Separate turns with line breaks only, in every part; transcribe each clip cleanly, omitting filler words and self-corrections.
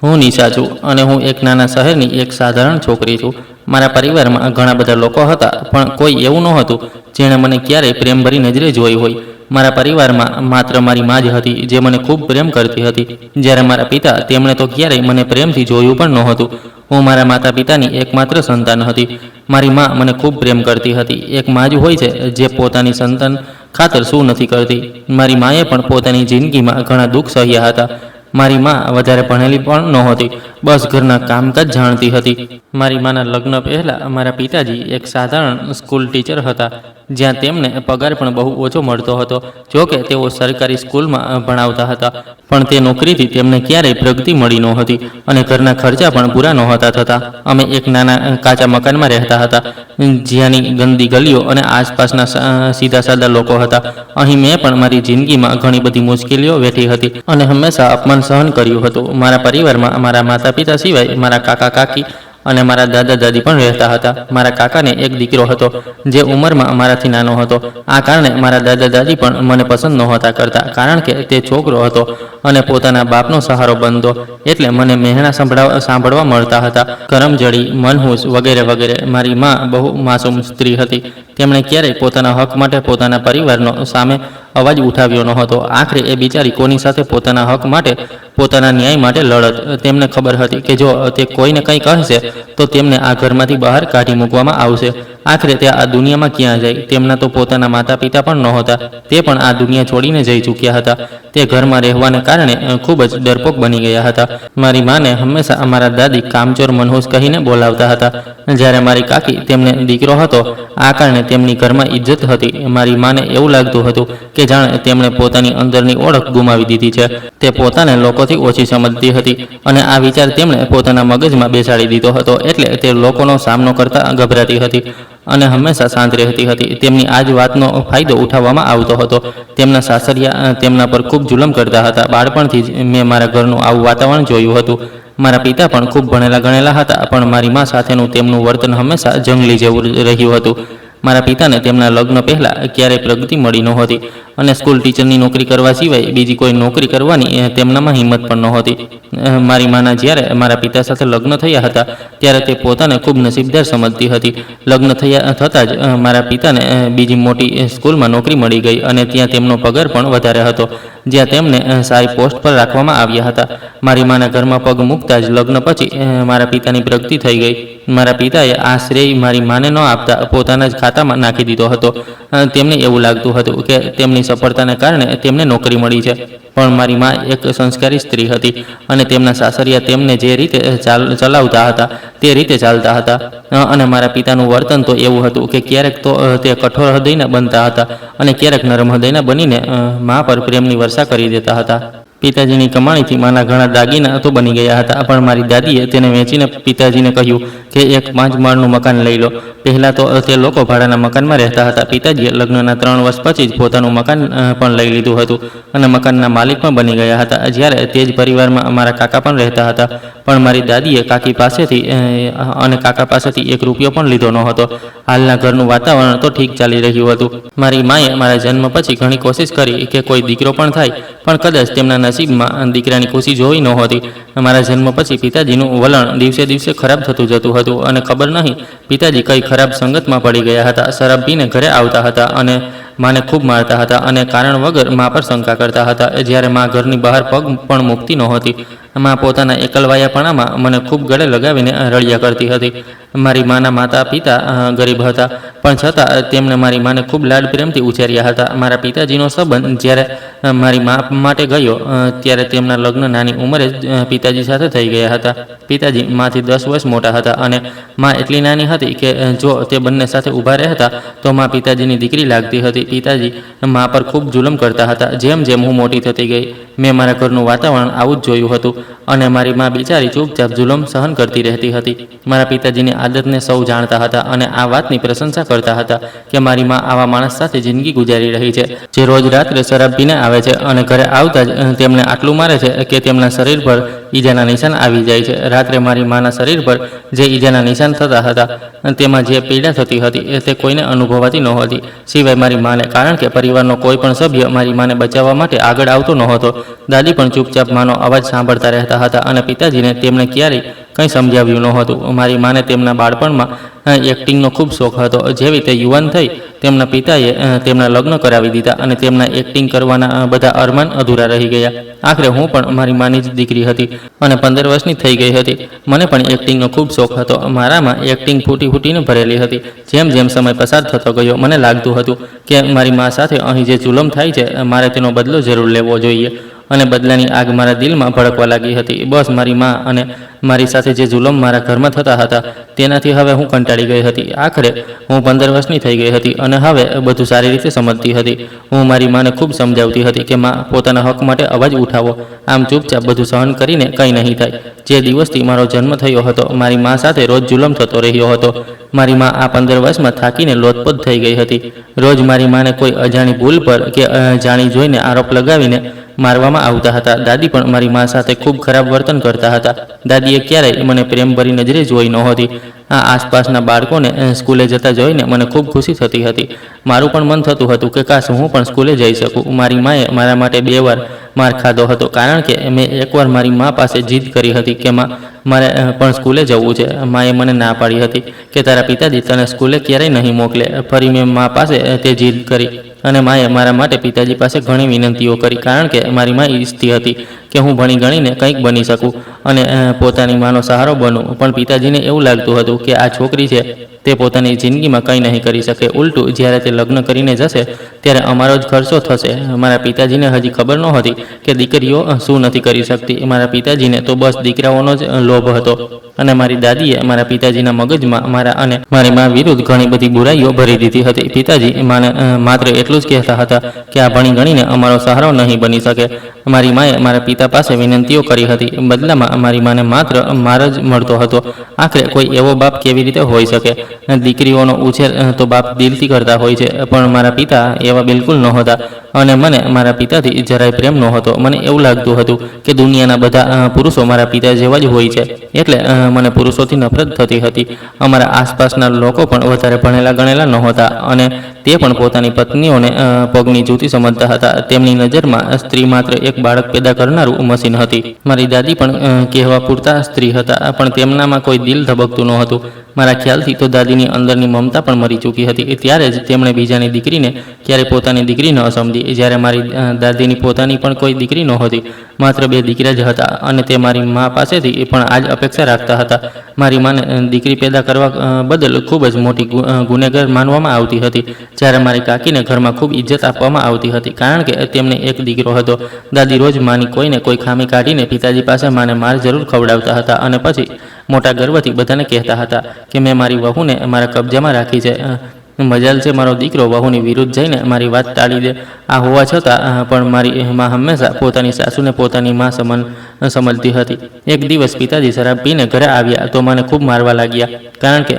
હું નિશા છું અને હું એક નાના શહેરની એક સાધારણ છોકરી છું. મારા પરિવારમાં ઘણા બધા લોકો હતા, પણ કોઈ એવું નહોતું જેણે મને ક્યારેય પ્રેમભરી નજરે જોઈ હોય. મારા પરિવારમાં માત્ર મારી મા જ હતી જે મને ખૂબ પ્રેમ કરતી હતી, જ્યારે મારા પિતા તેમણે તો ક્યારેય મને પ્રેમથી જોયું પણ નહોતું. હું મારા માતા પિતાની એકમાત્ર સંતાન હતી. મારી મા મને ખૂબ પ્રેમ કરતી હતી. એક મા જ હોય છે જે પોતાની સંતાન ખાતર શું નથી કરતી. મારી માએ પણ પોતાની જિંદગીમાં ઘણા દુઃખ સહ્યા હતા. મારી મા વધારે ભણેલી પણ નહોતી, બસ ઘરના કામકાજ જાણતી હતી. મારી માના લગ્ન પહેલાં મારા પિતાજી એક સાધારણ સ્કૂલ ટીચર હતા, જ્યાં તેમને પગાર પણ બહુ ઓછો મળતો હતો. જોકે તેઓ સરકારી સ્કૂલમાં ભણાવતા હતા, પણ તે નોકરીથી તેમને ક્યારેય પ્રગતિ મળી નહોતી અને ઘરના ખર્ચા પણ પૂરા નહોતા થતા. અમે એક નાના કાચા મકાનમાં રહેતા હતા, જ્યાંની ગંદી ગલીઓ અને આસપાસના સીધા સાદા લોકો હતા. અહીં મેં પણ મારી જિંદગીમાં ઘણી બધી મુશ્કેલીઓ વેઠી હતી અને હંમેશા અપમાન સહન કર્યું હતું. મારા પરિવારમાં મારા માતા પિતા સિવાય મારા કાકા કાકી અને મારા દાદા દાદી પણ રહેતા હતા. મારા કાકાને એક દીકરો હતો જે ઉંમરમાં મારાથી નાનો હતો. આ કારણે મારા દાદા દાદી પણ મને પસંદ નહોતા કરતા, કારણ કે તે છોકરો હતો અને પોતાના બાપનો સહારો બનતો, એટલે મને મહેણા સાંભળવા મળતા હતા. કરમજડી, મનહૂસ વગેરે વગેરે. મારી મા બહુ માસૂમ સ્ત્રી હતી. તેમણે ક્યારેય પોતાના હક માટે પોતાના પરિવારનો સામે અવાજ ઉઠાવ્યો નહોતો. આખરે એ બિચારી કોની સાથે પોતાના હક માટે, પોતાના ન્યાય માટે લડત. તેમને ખબર હતી કે જો તે કોઈને કંઈ કહેશે તો તેમને આ ઘરમાંથી બહાર કાઢી મૂકવામાં આવશે. આખરે તે આ દુનિયામાં ક્યાં જાય? તેમના તો પોતાના માતા પિતા પણ નહોતા, તે પણ આ દુનિયા છોડીને જઈ ચૂક્યા હતા. તે ઘરમાં રહેવાને કારણે ખૂબ જ ડરપોક બની ગયા હતા. મારી માને હંમેશા અમારા દાદી કામચોર મનહૂસ કહીને બોલાવતા હતા. જ્યારે મારી કાકી તેમને દીકરો હતો, આ કારણે તેમની ઘરમાં ઇજ્જત હતી. મારી માને એવું લાગતું હતું કે જાણે તેમણે પોતાની અંદરની ઓળખ ગુમાવી દીધી છે. તે પોતાને લોકોથી ઓછી સમજતી હતી અને આ વિચાર તેમણે પોતાના મગજમાં બેસાડી દીધો હતો, એટલે તે લોકોનો સામનો કરતા ગભરાતી હતી અને હંમેશા શાંત રહેતી હતી. તેમની આ જ વાતનો ફાયદો ઉઠાવવામાં આવતો હતો. તેમના સાસરિયા તેમના પર ખૂબ જુલમ કરતા હતા. બાળપણથી જ મેં મારા ઘરનું આવું વાતાવરણ જોયું હતું. મારા પિતા પણ ખૂબ ભણેલા ગણેલા હતા, પણ મારી મા સાથેનું તેમનું વર્તન હંમેશા જંગલી જેવું રહ્યું હતું. મારા પિતાને તેમના લગ્ન પહેલાં ક્યારેય પ્રગતિ મળી નહોતી અને સ્કૂલ ટીચરની નોકરી કરવા સિવાય બીજી કોઈ નોકરી કરવાની તેમનામાં હિંમત પણ નહોતી. મારી માના જ્યારે મારા પિતા સાથે લગ્ન થયા હતા, ત્યારે તે પોતાને ખૂબ નસીબદાર સમજતી હતી. લગ્ન થતાં જ મારા પિતાને બીજી મોટી સ્કૂલમાં નોકરી મળી ગઈ અને ત્યાં તેમનો પગાર પણ વધારે હતો, જ્યાં તેમને સારી પોસ્ટ પર રાખવામાં આવ્યા હતા. મારી માના ઘરમાં પગ મૂકતા જ લગ્ન પછી મારા પિતાની પ્રગતિ થઈ ગઈ. મારા પિતાએ આ શ્રેય મારી માને ન આપતા પોતાના જ ખાતામાં નાખી દીધો હતો. તેમને એવું લાગતું હતું કે તેમની સફળતાને કારણે તેમને નોકરી મળી છે, પણ મારી મા એક સંસ્કારી સ્ત્રી હતી અને તેમના સાસરિયા તેમને જે રીતે ચલાવતા હતા તે રીતે ચાલતા હતા. અને મારા પિતાનું વર્તન તો એવું હતું કે ક્યારેક તો તે કઠોર હૃદયના બનતા હતા અને ક્યારેક નરમ હૃદયના બનીને મા પર પ્રેમની વર્ષા કરી દેતા હતા. પિતાજીની કમાણીથી માના ઘણા દાગીના તો બની ગયા હતા, પણ મારી દાદીએ તેને વેચીને પિતાજીને કહ્યું કે એક 5 માળનું મકાન લઈ લો. પહેલાં તો તે લોકો ભાડાના મકાનમાં રહેતા હતા. પિતાજીએ લગ્નના 3 વર્ષ પછી જ પોતાનું મકાન પણ લઈ લીધું હતું અને મકાનના માલિક પણ બની ગયા હતા. જ્યારે તે જ પરિવારમાં અમારા કાકા પણ રહેતા હતા, પણ મારી દાદીએ કાકા પાસેથી 1 રૂપિયો પણ લીધો ન હતો. હાલના ઘરનું વાતાવરણ તો ઠીક ચાલી રહ્યું હતું. મારી માએ મારા જન્મ પછી ઘણી કોશિશ કરી કે કોઈ દીકરો પણ થાય, પણ કદાચ તેમના નસીબમાં દીકરાની ખુશી જોઈ નહોતી. મારા જન્મ પછી પિતાજીનું વલણ દિવસે દિવસે ખરાબ થતું જતું હતું અને ખબર નહીં પિતાજી કઈ ખરાબ સંગતમાં પડી ગયા હતા. શરાબ પીને ઘરે આવતા હતા અને માને ખૂબ મારતા હતા અને કારણ વગર મા પર શંકા કરતા હતા. જ્યારે મા ઘરની બહાર પગ પણ મૂકતી નહોતી. મા પોતાના એકલવાયાપણામાં મને ખૂબ ગળે લગાવીને રડ્યા કરતી હતી. મારી માના માતા પિતા ગરીબ હતા, પણ છતાં તેમણે મારી માને ખૂબ લાડ પ્રેમથી ઉછેર્યા હતા. મારા પિતાજીનો સંબંધ જ્યારે મારી મા માટે ગયો ત્યારે તેમના લગ્ન નાની ઉંમરે જ પિતાજી સાથે થઈ ગયા હતા. પિતાજી માથી 10 વર્ષ મોટા હતા અને મા એટલી નાની હતી કે જો તે બંને સાથે ઊભા રહેતા તો મા પિતાજીની દીકરી લાગતી હતી. પિતાજી મા પર ખૂબ જુલમ કરતા હતા. જેમ જેમ હું મોટી થતી ગઈ, મેં મારા ઘરનું વાતાવરણ આવું જ જોયું હતું અને મારી મા બિચારી ચૂપચાપ જુલમ સહન કરતી રહેતી હતી. મારા પિતાજીની આદતને સૌ જાણતા હતા અને આ વાતની પ્રશંસા કરતા હતા કે મારી મા આવા માણસ સાથે જિંદગી ગુજારી રહી છે, જે રોજ રાત્રે શરાબ પીને આવે છે અને ઘરે આવતા જ તેમને આટલું મારે છે કે તેમના શરીર પર ઈજાના નિશાન આવી જાય છે. રાત્રે મારી માના શરીર પર જે ઈજાના નિશાન થતા હતા તેમાં જે પીડા થતી હતી તે કોઈને અનુભવાતી નહોતી સિવાય મારી માને, કારણ કે પરિવારનો કોઈ પણ સભ્ય મારી માને બચાવવા માટે આગળ આવતો નહોતો. દાદી પણ ચૂપચાપ માનો અવાજ સાંભળતા રહેતા હતા અને પિતાજીને તેમણે ક્યારેય કંઈ સમજાવ્યું નહોતું. મારી માને તેમના બાળપણમાં એક્ટિંગનો ખૂબ શોખ હતો. જેવી તે યુવાન થઈ તેમના પિતાએ તેમના લગ્ન કરાવી દીધા અને તેમના એક્ટિંગ કરવાના બધા અરમાન અધૂરા રહી ગયા. આખરે હું પણ મારી માની જ દીકરી હતી અને 15 વર્ષની થઈ ગઈ હતી. મને પણ એક્ટિંગનો ખૂબ શોખ હતો. મારામાં એક્ટિંગ ફૂટીને ભરેલી હતી. જેમ જેમ સમય પસાર થતો ગયો મને લાગતું હતું કે મારી મા સાથે અહીં જે જુલમ થાય છે મારે તેનો બદલો જરૂર લેવો જોઈએ અને બદલાની આગ મારા દિલમાં ભડકવા લાગી હતી. બસ મારી મા અને મારી સાથે જે જુલમ મારા ઘરમાં થતા હતા તેનાથી હવે હું કંટાળી ગઈ હતી. આખરે હું 15 વર્ષની થઈ ગઈ હતી અને હવે બધું સારી રીતે સમજતી હતી. હું મારી માને ખૂબ સમજાવતી હતી કે મા, પોતાના હક માટે અવાજ ઉઠાવો. આમ ચૂપચાપ બધું સહન કરીને કંઈ નહીં થાય. જે દિવસથી મારો જન્મ થયો હતો મારી મા સાથે રોજ જુલમ થતો રહ્યો હતો. મારી મા આ 15 વર્ષમાં થાકીને લોથપોથ થઈ ગઈ હતી. રોજ મારી માને કોઈ અજાણી ભૂલ પર કે જાણી જોઈને આરોપ લગાવીને મારવામાં આવતા હતા. દાદી પણ મારી મા સાથે ખૂબ ખરાબ વર્તન કરતા હતા. દાદીએ ક્યારેય મને પ્રેમભરી નજરે જોઈ નહોતી. આ આસપાસના બાળકોને સ્કૂલે જતા જોઈને મને ખૂબ ખુશી થતી હતી. મારું પણ મન થતું હતું કે કાશ હું પણ સ્કૂલે જઈ શકું. મારી માએ મારા માટે 2 વાર માર ખાધો હતો, કારણ કે મેં એકવાર મારી મા પાસે જીદ કરી હતી કે મારે પણ સ્કૂલે જવું છે. માએ મને ના પાડી હતી કે તારા પિતાજી તને સ્કૂલે ક્યારેય નહીં મોકલે. ફરી મેં મા પાસે તે જીદ કરી અને માએ મારા માટે પિતાજી પાસે ઘણી વિનંતીઓ કરી, કારણ કે મારી મા ઈચ્છતી હતી કે હું ભણી ગણીને કંઈક બની શકું અને પોતાની માનો સહારો બનું. પણ પિતાજીને એવું લાગતું હતું કે આ છોકરી છે તે પોતાની જિંદગીમાં કંઈ નહીં કરી શકે. ઉલટું જ્યારે તે લગ્ન કરીને જશે ત્યારે અમારો જ ખર્ચો થશે. મારા પિતાજીને હજી ખબર નહોતી કે દીકરીઓ શું નથી કરી શકતી. મારા પિતાજીને તો બસ દીકરાઓનો જ લોભ હતો અને મારી દાદીએ મારા પિતાજીના મગજમાં મારા અને મારી મા વિરુદ્ધ ઘણી બધી બુરાઈઓ ભરી દીધી હતી. પિતાજી માને માત્ર એટલું જ કહેતા હતા કે આ ભણી ગણીને અમારો સહારો નહીં બની શકે. મારી માએ મારા પિતા પાસે વિનંતીઓ કરી હતી. બદલામાં મારી માને માત્ર માર જ મળતો હતો. આખરે કોઈ એવો બાપ કેવી રીતે હોઈ શકે? દીકરીઓનો ઉછેર તો બાપ દિલથી કરતા હોય છે, પણ મારા પિતા એવા બિલકુલ નહોતા અને મને મારા પિતાથી જરાય પ્રેમ નહોતો. મને એવું લાગતું હતું કે દુનિયાના બધા પુરુષો મારા પિતા જેવા જ હોય છે, એટલે મને પુરુષોથી નફરત થતી હતી. અમારા આસપાસના લોકો પણ વધારે ભણેલા ગણેલા નહોતા અને તે પણ પોતાની પત્નીઓને પગની જૂતી સમજતા હતા. તેમની નજરમાં સ્ત્રી માત્ર એક બાળક પેદા કરનારું મશીન હતી. મારી દાદી પણ કહેવા પૂરતા સ્ત્રી હતા, પણ તેમનામાં કોઈ દિલ ધબકતું નહોતું. મારા ખ્યાલથી તો દાદીની અંદરની મમતા પણ મરી ચૂકી હતી. ત્યારે જ તેમણે બીજાની દીકરીને ક્યારેય પોતાની દીકરી ન સમજી. જ્યારે મારી દાદીની પોતાની પણ કોઈ દીકરી નહોતી, માત્ર 2 દીકરા જ હતા અને તે મારી મા પાસેથી પણ આ જ અપેક્ષા રાખતા હતા. મારી માને દીકરી પેદા કરવા બદલ ખૂબ જ મોટી ગુનેગાર માનવામાં આવતી હતી. જ્યારે મારી કાકીને ઘરમાં ખૂબ ઇજ્જત આપવામાં આવતી હતી, કારણ કે તેમને એક દીકરો હતો. દાદી રોજ માની કોઈને કોઈ ખામી કાઢીને પિતાજી પાસે માને માર જરૂર ખવડાવતા હતા અને પછી મોટા ગર્વથી બધાને કહેતા હતા કે મેં મારી વહુને મારા કબજામાં રાખી છે. મજાલ છે મારો દીકરો વહુની વિરુદ્ધ જઈને મારી વાત ટાળી દે. આ હોવા છતાં પણ મારી મા હંમેશા પોતાની સાસુને પોતાની મા સમજતી હતી. એક દિવસ પિતાજી શરાબ પીને ઘરે આવ્યા તો મને ખૂબ મારવા લાગ્યા, કારણ કે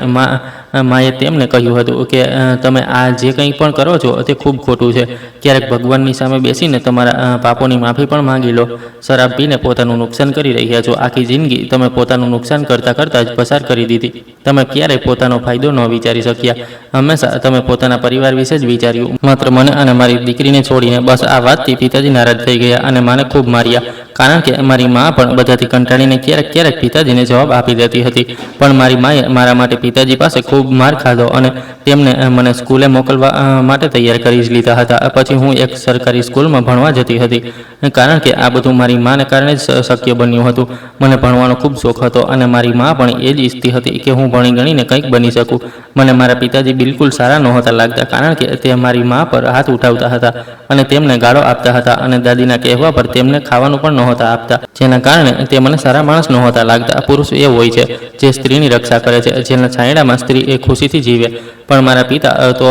માએ તેમને કહ્યું હતું કે તમે આ જે કંઈ પણ કરો છો તે ખૂબ ખોટું છે. ક્યારેક ભગવાનની સામે બેસીને તમારા પાપોની માફી પણ માંગી લો. શરાબ પીને પોતાનું નુકસાન કરી રહ્યા છો. આખી જિંદગી તમે પોતાનું નુકસાન કરતાં જ પસાર કરી દીધી. તમે ક્યારેય પોતાનો ફાયદો ન વિચારી શક્યા. હંમેશા તમે પોતાના પરિવાર વિશે જ વિચાર્યું, માત્ર મને અને મારી દીકરીને છોડીને. બસ આ વાતથી પિતાજી નારાજ થઈ ગયા અને મને ખૂબ માર્યા, કારણ કે મારી મા પણ બધાથી કંટાળીને ક્યારેક પિતાજીને જવાબ આપી દેતી હતી. પણ મારી માએ મારા માટે પિતાજી પાસે ખૂબ માર ખાધો અને તેમને મને સ્કૂલે મોકલવા માટે તૈયાર કરી જ લીધા હતા. પછી હું એક સરકારી સ્કૂલમાં ભણવા જતી હતી, કારણ કે આ બધું મારી માને કારણે જ શક્ય બન્યું હતું. મને ભણવાનો ખૂબ શોખ હતો અને મારી મા પણ એ જ ઈચ્છતી હતી કે હું ભણી ગણીને કંઈક બની શકું. મને મારા પિતાજી બિલકુલ સારા નહોતા લાગતા, કારણ કે તે મારી મા પર હાથ ઉઠાવતા હતા અને તેમને ગાળો આપતા હતા અને દાદીના કહેવા પર તેમને ખાવાનું પણ નહોતા આપતા, જેના કારણે તે મને સારા માણસ નહોતા લાગતા. પુરુષ એ હોય છે જે સ્ત્રીની રક્ષા કરે છે, જેના છાંયડામાં સ્ત્રી એ ખુશીથી જીવે. પણ મારા પિતા તો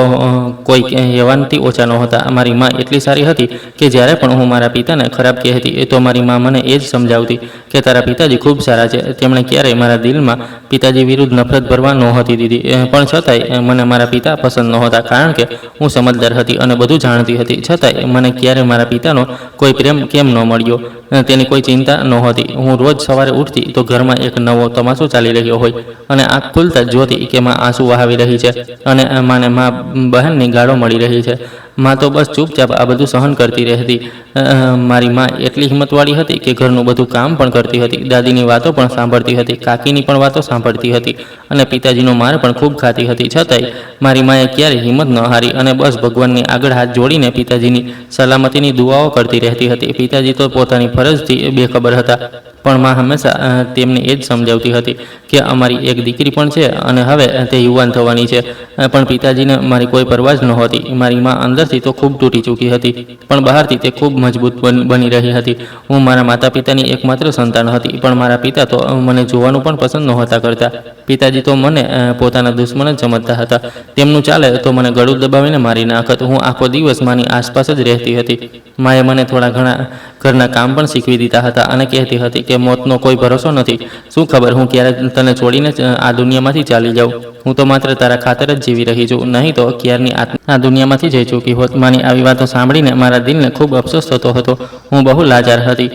કોઈ હેવાનથી ઓછા નહોતા. મારી મા એટલી સારી હતી કે જ્યારે પણ હું મારા પિતાને ખરાબ કહેતી તો મારી મા મને એ જ સમજાવતી કે તારા પિતાજી ખૂબ સારા છે. તેમણે ક્યારેય મારા દિલમાં પિતાજી વિરુદ્ધ નફરત ભરવા નહોતી દીધી. પણ છતાંય મને મારા પિતા પસંદ નહોતા, કારણ કે હું સમજદાર હતી અને બધું જાણતી હતી. છતાંય મને ક્યારેય મારા પિતાનો કોઈ પ્રેમ કેમ ન મળ્યો તેની કોઈ ચિંતા નહોતી. હું રોજ સવારે ઉઠતી તો ઘરમાં એક નવો તમાશો ચાલી રહ્યો હોય અને આંખ ખુલતા જ જોતી કે માં આંસુ વહાવી રહી છે અને માને માં બહેનની ગાળો મળી રહી છે. માં તો બસ ચૂપચાપ આ બધું સહન કરતી રહેતી. મારી માં એટલી હિંમતવાળી હતી કે ઘરનું બધું કામ પણ કરતી હતી, દાદીની વાતો પણ સાંભળતી હતી, કાકીની પણ વાતો સાંભળતી હતી અને પિતાજીનો માર પણ ખૂબ ખાતી હતી. છતાંય મારી માએ ક્યારેય હિંમત ન હારી અને બસ ભગવાનની આગળ હાથ જોડીને પિતાજીની સલામતીની દુઆઓ કરતી રહેતી હતી. પિતાજી તો પોતાની ફરજથી બેખબર હતા, પણ માં હંમેશા તેમને એ જ સમજાવતી હતી કે અમારી એક દીકરી પણ છે અને હવે તે યુવાન થવાની છે. પણ પિતાજીને મારી કોઈ પરવા જ નહોતી. મારી માં અંદરથી તો ખૂબ તૂટી ચૂકી હતી, પણ બહારથી તે ખૂબ મજબૂત બની રહી હતી. હું મારા માતા પિતાની એકમાત્ર સંતાન હતી, પણ મારા પિતા તો મને જોવાનું પણ પસંદ નહોતા કરતા. પિતાજી તો મને પોતાના દુશ્મન જ સમજતા હતા. તેમનું ચાલે તો મને ગળું દબાવીને મારી નાખત. હું આખો દિવસ માની આસપાસ જ રહેતી હતી. માએ મને થોડા ઘણા ઘરના કામ પણ શીખવી દીધા હતા અને કહેતી હતી કે મોતનો કોઈ ભરોસો નથી. શું ખબર હું ક્યારે તને છોડીને આ દુનિયામાંથી ચાલી જાઉં. હું તો માત્ર તારા ખાતર જ જીવી રહી છું, નહીં તો ક્યારની આ દુનિયામાંથી જઈ ચૂકી હોત. માની આવી વાતો સાંભળીને મારા દિલને ખૂબ અફસોસ થતો હતો. હું બહુ લાચાર હતી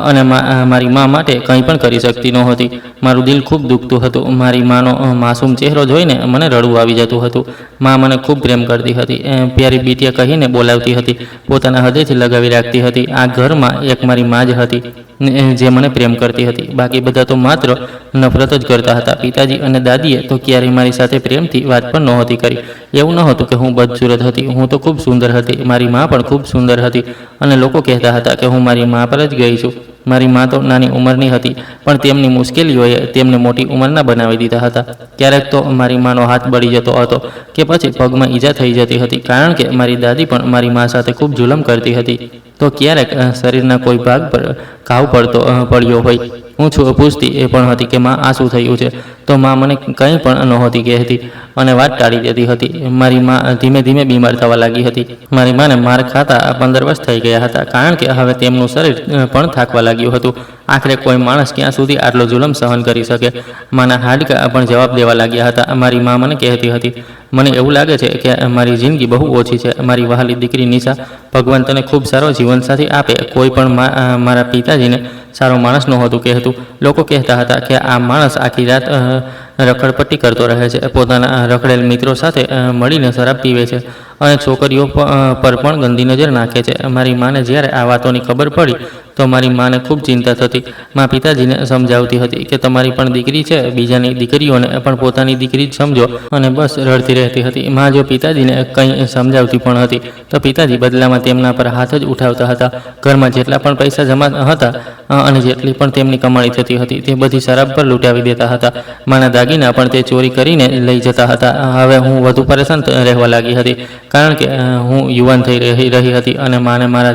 અને મારી મા માટે કંઈ પણ કરી શકતી નહોતી. મારું દિલ ખૂબ દુખતું હતું. મારી માનો માસૂમ ચહેરો જોઈને મને રડવું આવી જતું હતું. મા મને ખૂબ પ્રેમ કરતી હતી, પ્યારી બીટિયા કહીને બોલાવતી હતી, પોતાના હૃદયથી લગાવી રાખતી હતી. આ ઘરમાં એક મારી મા જ હતી જે મને પ્રેમ કરતી હતી. બાકી બધા તો માત્ર નફરત જ કરતા હતા. પિતાજી અને દાદીએ તો ક્યારેય મારી સાથે પ્રેમથી વાત પણ નહોતી કરી. એવું ન હતું કે હું બદસુરત હતી, હું તો ખૂબ સુંદર હતી. મારી મા પણ ખૂબ સુંદર હતી અને લોકો કહેતા હતા કે હું મારી મા પર જ ગઈ છું. મારી મા તો નાની ઉંમરની હતી, પણ તેમની મુશ્કેલીઓએ તેમને મોટી ઉંમરના બનાવી દીધા હતા. ક્યારેક તો મારી માનો હાથ બળી જતો હતો કે પછી પગમાં ઈજા થઈ જતી હતી, કારણ કે મારી દાદી પણ મારી મા સાથે ખૂબ જુલમ કરતી હતી. તો ક્યારેક શરીરના કોઈ ભાગ પર ઘાવ પડ્યો હોય. હું પૂછતી એ પણ હતી કે માં આ શું થયું છે, તો માં મને કંઈ પણ નહોતી કહેતી અને વાત ટાળી દેતી હતી. મારી માં ધીમે ધીમે બીમાર થવા લાગી હતી. મારી માને માર ખાતા 15 વર્ષ થઈ ગયા હતા, કારણ કે હવે તેમનું શરીર પણ થાકવા લાગ્યું હતું. આખરે કોઈ માણસ ક્યાં સુધી આટલો જુલમ સહન કરી શકે. માના હાડકા પણ જવાબ દેવા લાગ્યા હતા. મારી મા મને કહેતી હતી, મને એવું લાગે છે કે મારી જિંદગી બહુ ઓછી છે. મારી વહાલી દીકરી નિશા, ભગવાન તને ખૂબ સારો જીવનસાથી આપે. કોઈ પણ મારા પિતાજીને સારો માણસ નહોતું કહેતું. લોકો કહેતા હતા કે આ માણસ આખી રાત રખડપટ્ટી કરતો રહે છે, પોતાના રખડેલ મિત્રો સાથે મળીને શરાબ પીવે છે અને છોકરીઓ પર પણ ગંદી નજર નાખે છે. મારી માને જ્યારે આ વાતોની ખબર પડી તો મારી માને ખૂબ ચિંતા થતી. મા પિતાજીને સમજાવતી હતી કે તમારી પણ દીકરી છે, બીજાની દીકરીઓને પણ પોતાની દીકરી જ સમજો, અને બસ રડતી રહેતી હતી. મા જો પિતાજીને કંઈ સમજાવતી પણ હતી તો પિતાજી બદલામાં તેમના પર હાથ જ ઉઠાવતા હતા. ઘરમાં જેટલા પણ પૈસા જમા હતા અને જેટલી પણ તેમની કમાણી થતી હતી તે બધી શરાબ પર લૂંટાવી દેતા હતા. માના દાગીના પણ તે ચોરી કરીને લઈ જતા હતા. હવે હું વધુ પરેશાન રહેવા લાગી હતી, કારણ કે હું યુવાન થઈ રહી હતી અને માને મારા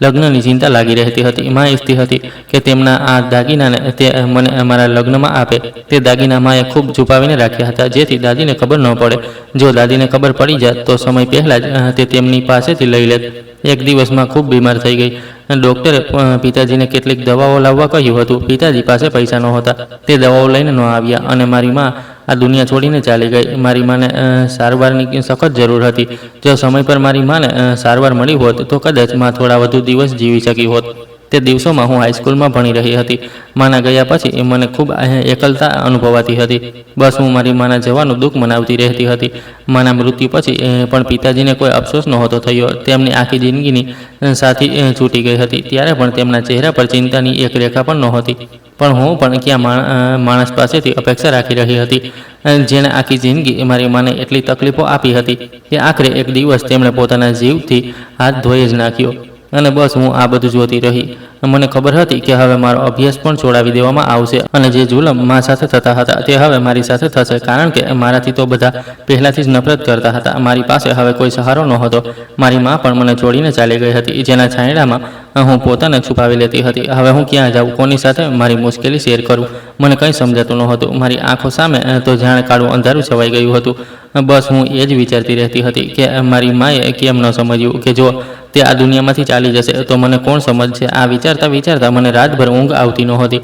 લગ્નની ચિંતા લાગી રહેતી હતી. મા ઈચ્છતી હતી કે તેમના આ દાગીનાને તે મને મારા લગ્નમાં આપે. તે દાગીના માએ ખૂબ છુપાવીને રાખ્યા હતા, જેથી દાદીને ખબર ન પડે. જો દાદીને ખબર પડી જાત તો સમય પહેલાં જ તે તેમની પાસેથી લઈ લેત. એક દિવસમાં ખૂબ બીમાર થઈ ગઈ. ડૉક્ટરે પિતાજીને કેટલીક દવાઓ લાવવા કહ્યું હતું. પિતાજી પાસે પૈસા નહોતા, તે દવાઓ લઈને ન આવ્યા અને મારી મા આ દુનિયા છોડીને ચાલી ગઈ. મારી માને સારવારની સખત જરૂર હતી. જો સમય પર મારી માને સારવાર મળી હોત તો કદાચ મા થોડા વધુ દિવસ જીવી શકી હોત. તે દિવસોમાં હું હાઈસ્કૂલમાં ભણી રહી હતી. માના ગયા પછી મને ખૂબ એકલતા અનુભવાતી હતી. બસ હું મારી માના જવાનું દુઃખ મનાવતી રહેતી હતી. માના મૃત્યુ પછી પણ પિતાજીને કોઈ અફસોસ નહોતો થયો. તેમની આખી જિંદગીની સાથી છૂટી ગઈ હતી. ત્યારે પણ તેમના ચહેરા પર ચિંતાની એક રેખા પણ નહોતી. પણ હું પણ ક્યાં માણસ પાસેથી અપેક્ષા રાખી રહી હતી, જેણે આખી જિંદગી મારી માને એટલી તકલીફો આપી હતી કે આખરે એક દિવસ તેમણે પોતાના જીવથી હાથ ધોઈ જ નાખ્યો. અને બસ હું આ બધું જોતી રહી. મને ખબર હતી કે હવે મારો અભ્યાસ પણ છોડાવી દેવામાં આવશે અને જે જુલમ મા સાથે થતા હતા તે હવે મારી સાથે થશે, કારણ કે મારાથી તો બધા પહેલાંથી જ નફરત કરતા હતા. મારી પાસે હવે કોઈ સહારો નહોતો. મારી મા પણ મને છોડીને ચાલી ગઈ હતી, જેના છાંયડામાં હું પોતાને છુપાવી લેતી હતી. હવે હું ક્યાં જાઉં, કોની સાથે મારી મુશ્કેલી શેર કરું, મને કંઈ સમજાતું નહોતું. મારી આંખો સામે તો જાણે કાળું અંધારું છવાઈ ગયું હતું. બસ હું એ જ વિચારતી રહેતી હતી કે મારી માએ કેમ ન સમજ્યું કે જો તે આ દુનિયામાંથી ચાલી જશે તો મને કોણ સમજશે? આ વિચારતા વિચારતા મને રાતભર ઊંઘ આવતી નહોતી.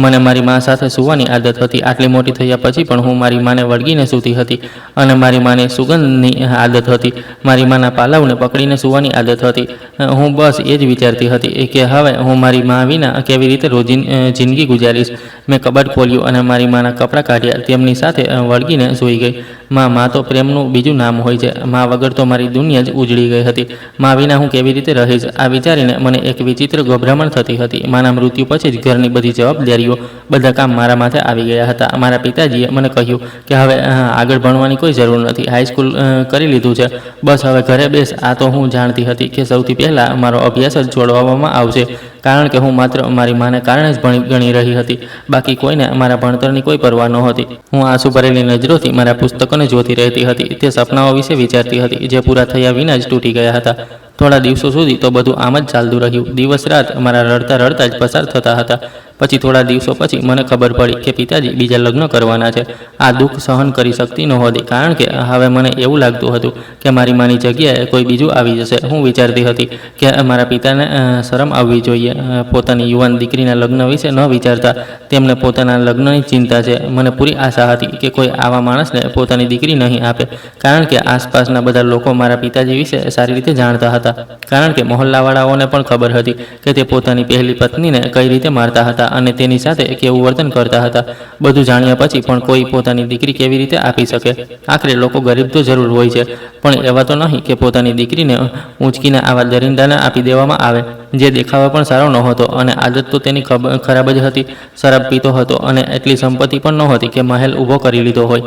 મને મારી મા સાથે સૂવાની આદત હતી. આટલી મોટી થયા પછી પણ હું મારી માને વળગીને સૂતી હતી અને મારી માને સુગંધની આદત હતી. મારી માના પાલવને પકડીને સૂવાની આદત હતી. હું બસ એ જ વિચારતી હતી કે હવે હું મારી મા વિના કેવી રીતે જિંદગી ગુજારીશ. મેં કબાટ ખોલ્યું અને મારી માના કપડાં કાઢ્યા. તેમની સાથે વળગીને સૂઈ ગઈ. મા તો પ્રેમનું બીજું નામ હોય છે. મા વગર તો મારી દુનિયા જ ઉજળી ગઈ હતી. મા વિના હું કેવી રીતે રહીશ? આ વિચારીને મને એક વિચિત્ર ગભરામણ થતી હતી. માના મૃત્યુ પછી જ ઘરની બધી જવાબદારીઓ, બધા કામ મારા માથે આવી ગયા હતા. મારા પિતાજીએ મને કહ્યું કે હવે આગળ ભણવાની કોઈ જરૂર નથી, હાઈસ્કૂલ કરી લીધું છે, બસ હવે ઘરે બેસ. આ તો હું જાણતી હતી કે સૌથી પહેલાં મારો અભ્યાસ જ છોડવામાં આવશે, કારણ કે હું માત્ર મારી માને કારણે જ ગણી રહી હતી. બાકી કોઈને મારા ભણતરની કોઈ પરવા નહોતી. હું આંસુ ભરેલી નજરોથી મારા પુસ્તકોને જોતી રહેતી હતી. તે સપનાઓ વિશે વિચારતી હતી જે પૂરા થયા વિના જ તૂટી ગયા હતા. થોડા દિવસો સુધી તો બધું આમ જ ચાલતું રહ્યું. દિવસ રાત મારા રડતા રડતા જ પસાર થતા હતા. પછી થોડા દિવસો પછી મને ખબર પડી કે પિતાજી બીજા લગ્ન કરવાના છે. આ દુઃખ સહન કરી શકતી નહોતી, કારણ કે હવે મને એવું લાગતું હતું કે મારી માની જગ્યાએ કોઈ બીજું આવી જશે. હું વિચારતી હતી કે મારા પિતાને શરમ આવવી જોઈએ. પોતાની યુવાન દીકરીના લગ્ન વિશે ન વિચારતા તેમને પોતાના લગ્નની ચિંતા છે. મને પૂરી આશા હતી કે કોઈ આવા માણસને પોતાની દીકરી નહીં આપે, કારણ કે આસપાસના બધા લોકો મારા પિતાજી વિશે સારી રીતે જાણતા હતા. કારણ કે મહોલ્લાવાળાઓને પણ ખબર હતી કે તે પોતાની પહેલી પત્નીને કઈ રીતે મારતા હતા અને તેની સાથે કેવું વર્તન કરતા હતા. બધું જાણ્યા પછી પણ કોઈ પોતાની દીકરી કેવી રીતે આપી શકે? આખરે લોકો ગરીબ તો જરૂર હોય છે, પણ એવા તો નહીં કે પોતાની દીકરીને ઊંચકીને આવા દરિંદાને આપી દેવામાં આવે. જે દેખાવા પણ સારો નહોતો અને આદત તો તેની ખરાબ જ હતી. શરાબ પીતો હતો અને એટલી સંપત્તિ પણ નહોતી કે મહેલ ઊભો કરી લીધો હોય.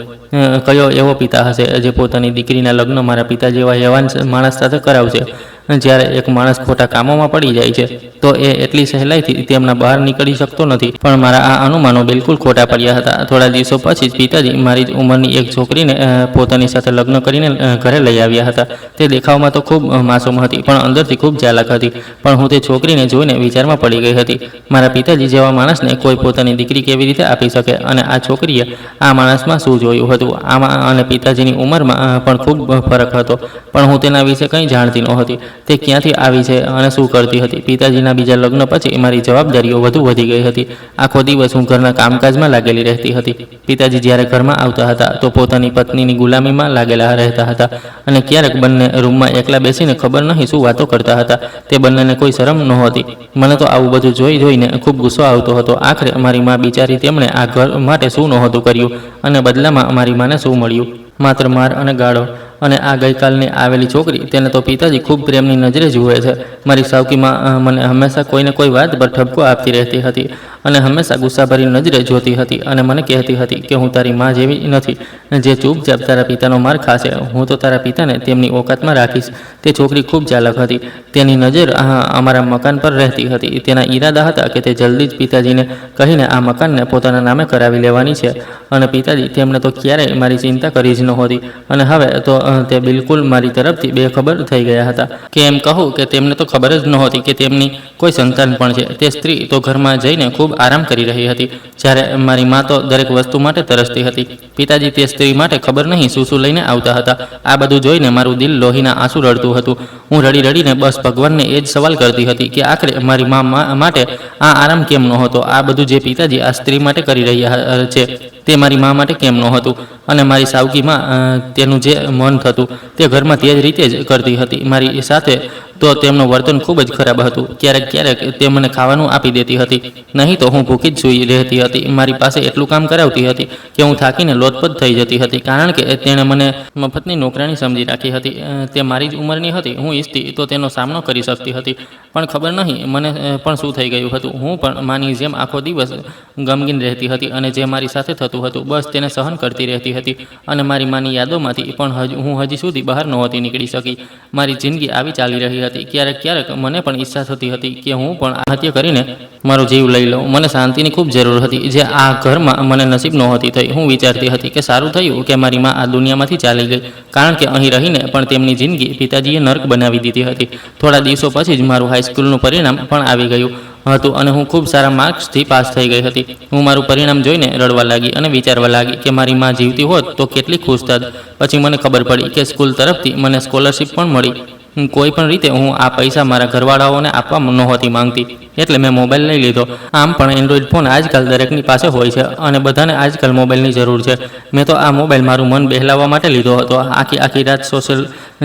કયો એવો પિતા હશે જે પોતાની દીકરીના લગ્ન મારા પિતા જેવા યવાન માણસ સાથે કરાવશે? જ્યારે એક માણસ ખોટા કામોમાં પડી જાય છે તો એ એટલી સહેલાઈથી તેમના બહાર નીકળી શકતો નથી. પણ મારા આ અનુમાનો બિલકુલ ખોટા પડ્યા હતા. થોડા દિવસો પછી જ પિતાજી મારી જ ઉંમરની એક છોકરીને પોતાની સાથે લગ્ન કરીને ઘરે લઈ આવ્યા હતા. તે દેખાવમાં તો ખૂબ માસૂમ હતી, પણ અંદરથી ખૂબ ચાલાક હતી. પણ હું તે છોકરીને જોઈને વિચારમાં પડી ગઈ હતી. મારા પિતાજી જેવા માણસને કોઈ પોતાની દીકરી કેવી રીતે આપી શકે? અને આ છોકરીએ આ માણસમાં શું જોયું હતું? આમાં અને પિતાજીની ઉંમરમાં પણ ખૂબ ફરક હતો, પણ હું તેના વિશે કંઈ જાણતી નહોતી. તે ક્યાંથી આવી છે અને શું કરતી હતી? પિતાજીના બીજા લગ્ન પછી મારી જવાબદારીઓ વધુ વધી ગઈ હતી. આખો દિવસ હું ઘરના કામકાજમાં લાગેલી રહેતી હતી. પિતાજી જ્યારે ઘરમાં આવતા હતા તો પોતાની પત્નીની ગુલામીમાં લાગેલા રહેતા હતા અને ક્યારેક બંને રૂમમાં એકલા બેસીને ખબર નહીં શું વાતો કરતા હતા. તે બંનેને કોઈ શરમ નહોતી. મને તો આવું બધું જોઈને ખૂબ ગુસ્સો આવતો હતો. આખરે મારી મા બિચારી, તેમણે આ ઘર માટે શું નહોતું કર્યું અને બદલામાં મારી માને શું મળ્યું? માત્ર માર અને ગાળો. અને આ ગઈકાલની આવેલી છોકરી, તેને તો પિતાજી ખૂબ પ્રેમની નજરે જુએ છે. મારી સાવકીમાં મને હંમેશા કોઈને કોઈ વાત પર ઠપકો આપતી રહેતી હતી અને હંમેશા ગુસ્સાભરી નજરે જોતી હતી અને મને કહેતી હતી કે હું તારી મા જેવી નથી જે ચૂપચાપ તારા પિતાનો માર ખાશે. હું તો તારા પિતાને તેમની ઓકાતમાં રાખીશ. તે છોકરી ખૂબ ચાલાક હતી. તેની નજર અમારા મકાન પર રહેતી હતી. તેના ઈરાદા હતા કે તે જલ્દી જ પિતાજીને કહીને આ મકાનને પોતાના નામે કરાવી લેવાની છે. અને પિતાજી, તેમણે તો ક્યારેય મારી ચિંતા કરી જ નહોતી અને હવે તો તે બિલકુલ મારી તરફથી બેખબર થઈ ગયા હતા. કે એમ કહું કે તેમને તો ખબર જ નહોતી કે તેમની કોઈ સંતાન પણ છે. તે સ્ત્રી તો ઘરમાં જઈને ખૂબ આરામ કરી રહી હતી, જ્યારે મારી મા તો દરેક વસ્તુ માટે તરસતી હતી. પિતાજી તે સ્ત્રી માટે ખબર નહીં શું શું લઈને આવતા હતા. આ બધું જોઈને મારું દિલ લોહીના આંસુ રડતું હતું. હું રડી રડીને બસ ભગવાનને એ જ સવાલ કરતી હતી કે આખરે મારી મા માટે આ આરામ કેમ નહોતો? આ બધું જે પિતાજી આ સ્ત્રી માટે કરી રહ્યા છે તે મારી મા માટે કેમ નહોતું? અને મારી સાવકીમાં તેનું જે મન થતું તે ઘરમાં તે જ રીતે જ કરતી હતી. મારી સાથે તો તેમનું વર્તન ખૂબ જ ખરાબ હતું. ક્યારેક તે મને ખાવાનું આપી દેતી હતી, નહીં તો હું ભૂખી જ સૂઈ રહેતી હતી. મારી પાસે એટલું કામ કરાવતી હતી કે હું થાકીને લોથપોથ થઈ જતી હતી, કારણ કે તેણે મને મફતની નોકરાણી સમજી રાખી હતી. તે મારી જ ઉંમરની હતી. હું ઈચ્છતી તો તેનો સામનો કરી શકતી હતી, પણ ખબર નહીં મને પણ શું થઈ ગયું હતું. હું પણ માની જેમ આખો દિવસ ગમગીન રહેતી હતી અને જે મારી સાથે થતું હતું બસ તેને સહન કરતી રહેતી હતી. અને મારી માની યાદોમાંથી પણ હું હજી સુધી બહાર નહોતી નીકળી શકી. મારી જિંદગી આવી ચાલી રહી હતી. ક્યારેક મને પણ ઈચ્છા થતી હતી કે હું પણ આત્મહત્યા કરીને મારો જીવ લઈ લઉં. મને શાંતિની ખૂબ જરૂર હતી, જે આ ઘરમાં મને નસીબ નહોતી થઈ. હું વિચારતી હતી કે સારું થયું કે મારી મા આ દુનિયામાંથી ચાલી ગઈ, કારણ કે અહીં રહીને પણ તેમની જિંદગી પિતાજીએ નર્ક બનાવી દીધી હતી. થોડા દિવસો પછી જ મારું હાઈસ્કૂલનું પરિણામ પણ આવી ગયું હતું અને હું ખૂબ સારા માર્ક્સથી પાસ થઈ ગઈ હતી. હું મારું પરિણામ જોઈને રડવા લાગી અને વિચારવા લાગી કે મારી મા જીવતી હોત તો કેટલી ખુશ થાત. પછી મને ખબર પડી કે સ્કૂલ તરફથી મને સ્કોલરશિપ પણ મળી. કોઈ પણ રીતે હું આ પૈસા મારા ઘરવાળાઓને આપવા નહોતી માંગતી, એટલે મેં મોબાઈલ લઈ લીધો. આમ પણ એન્ડ્રોઈડ ફોન આજકાલ દરેકની પાસે હોય છે અને બધાને આજકાલ મોબાઈલની જરૂર છે. મેં તો આ મોબાઈલ મારું મન બહેલાવવા માટે લીધો હતો. આખી રાત સોશિયલ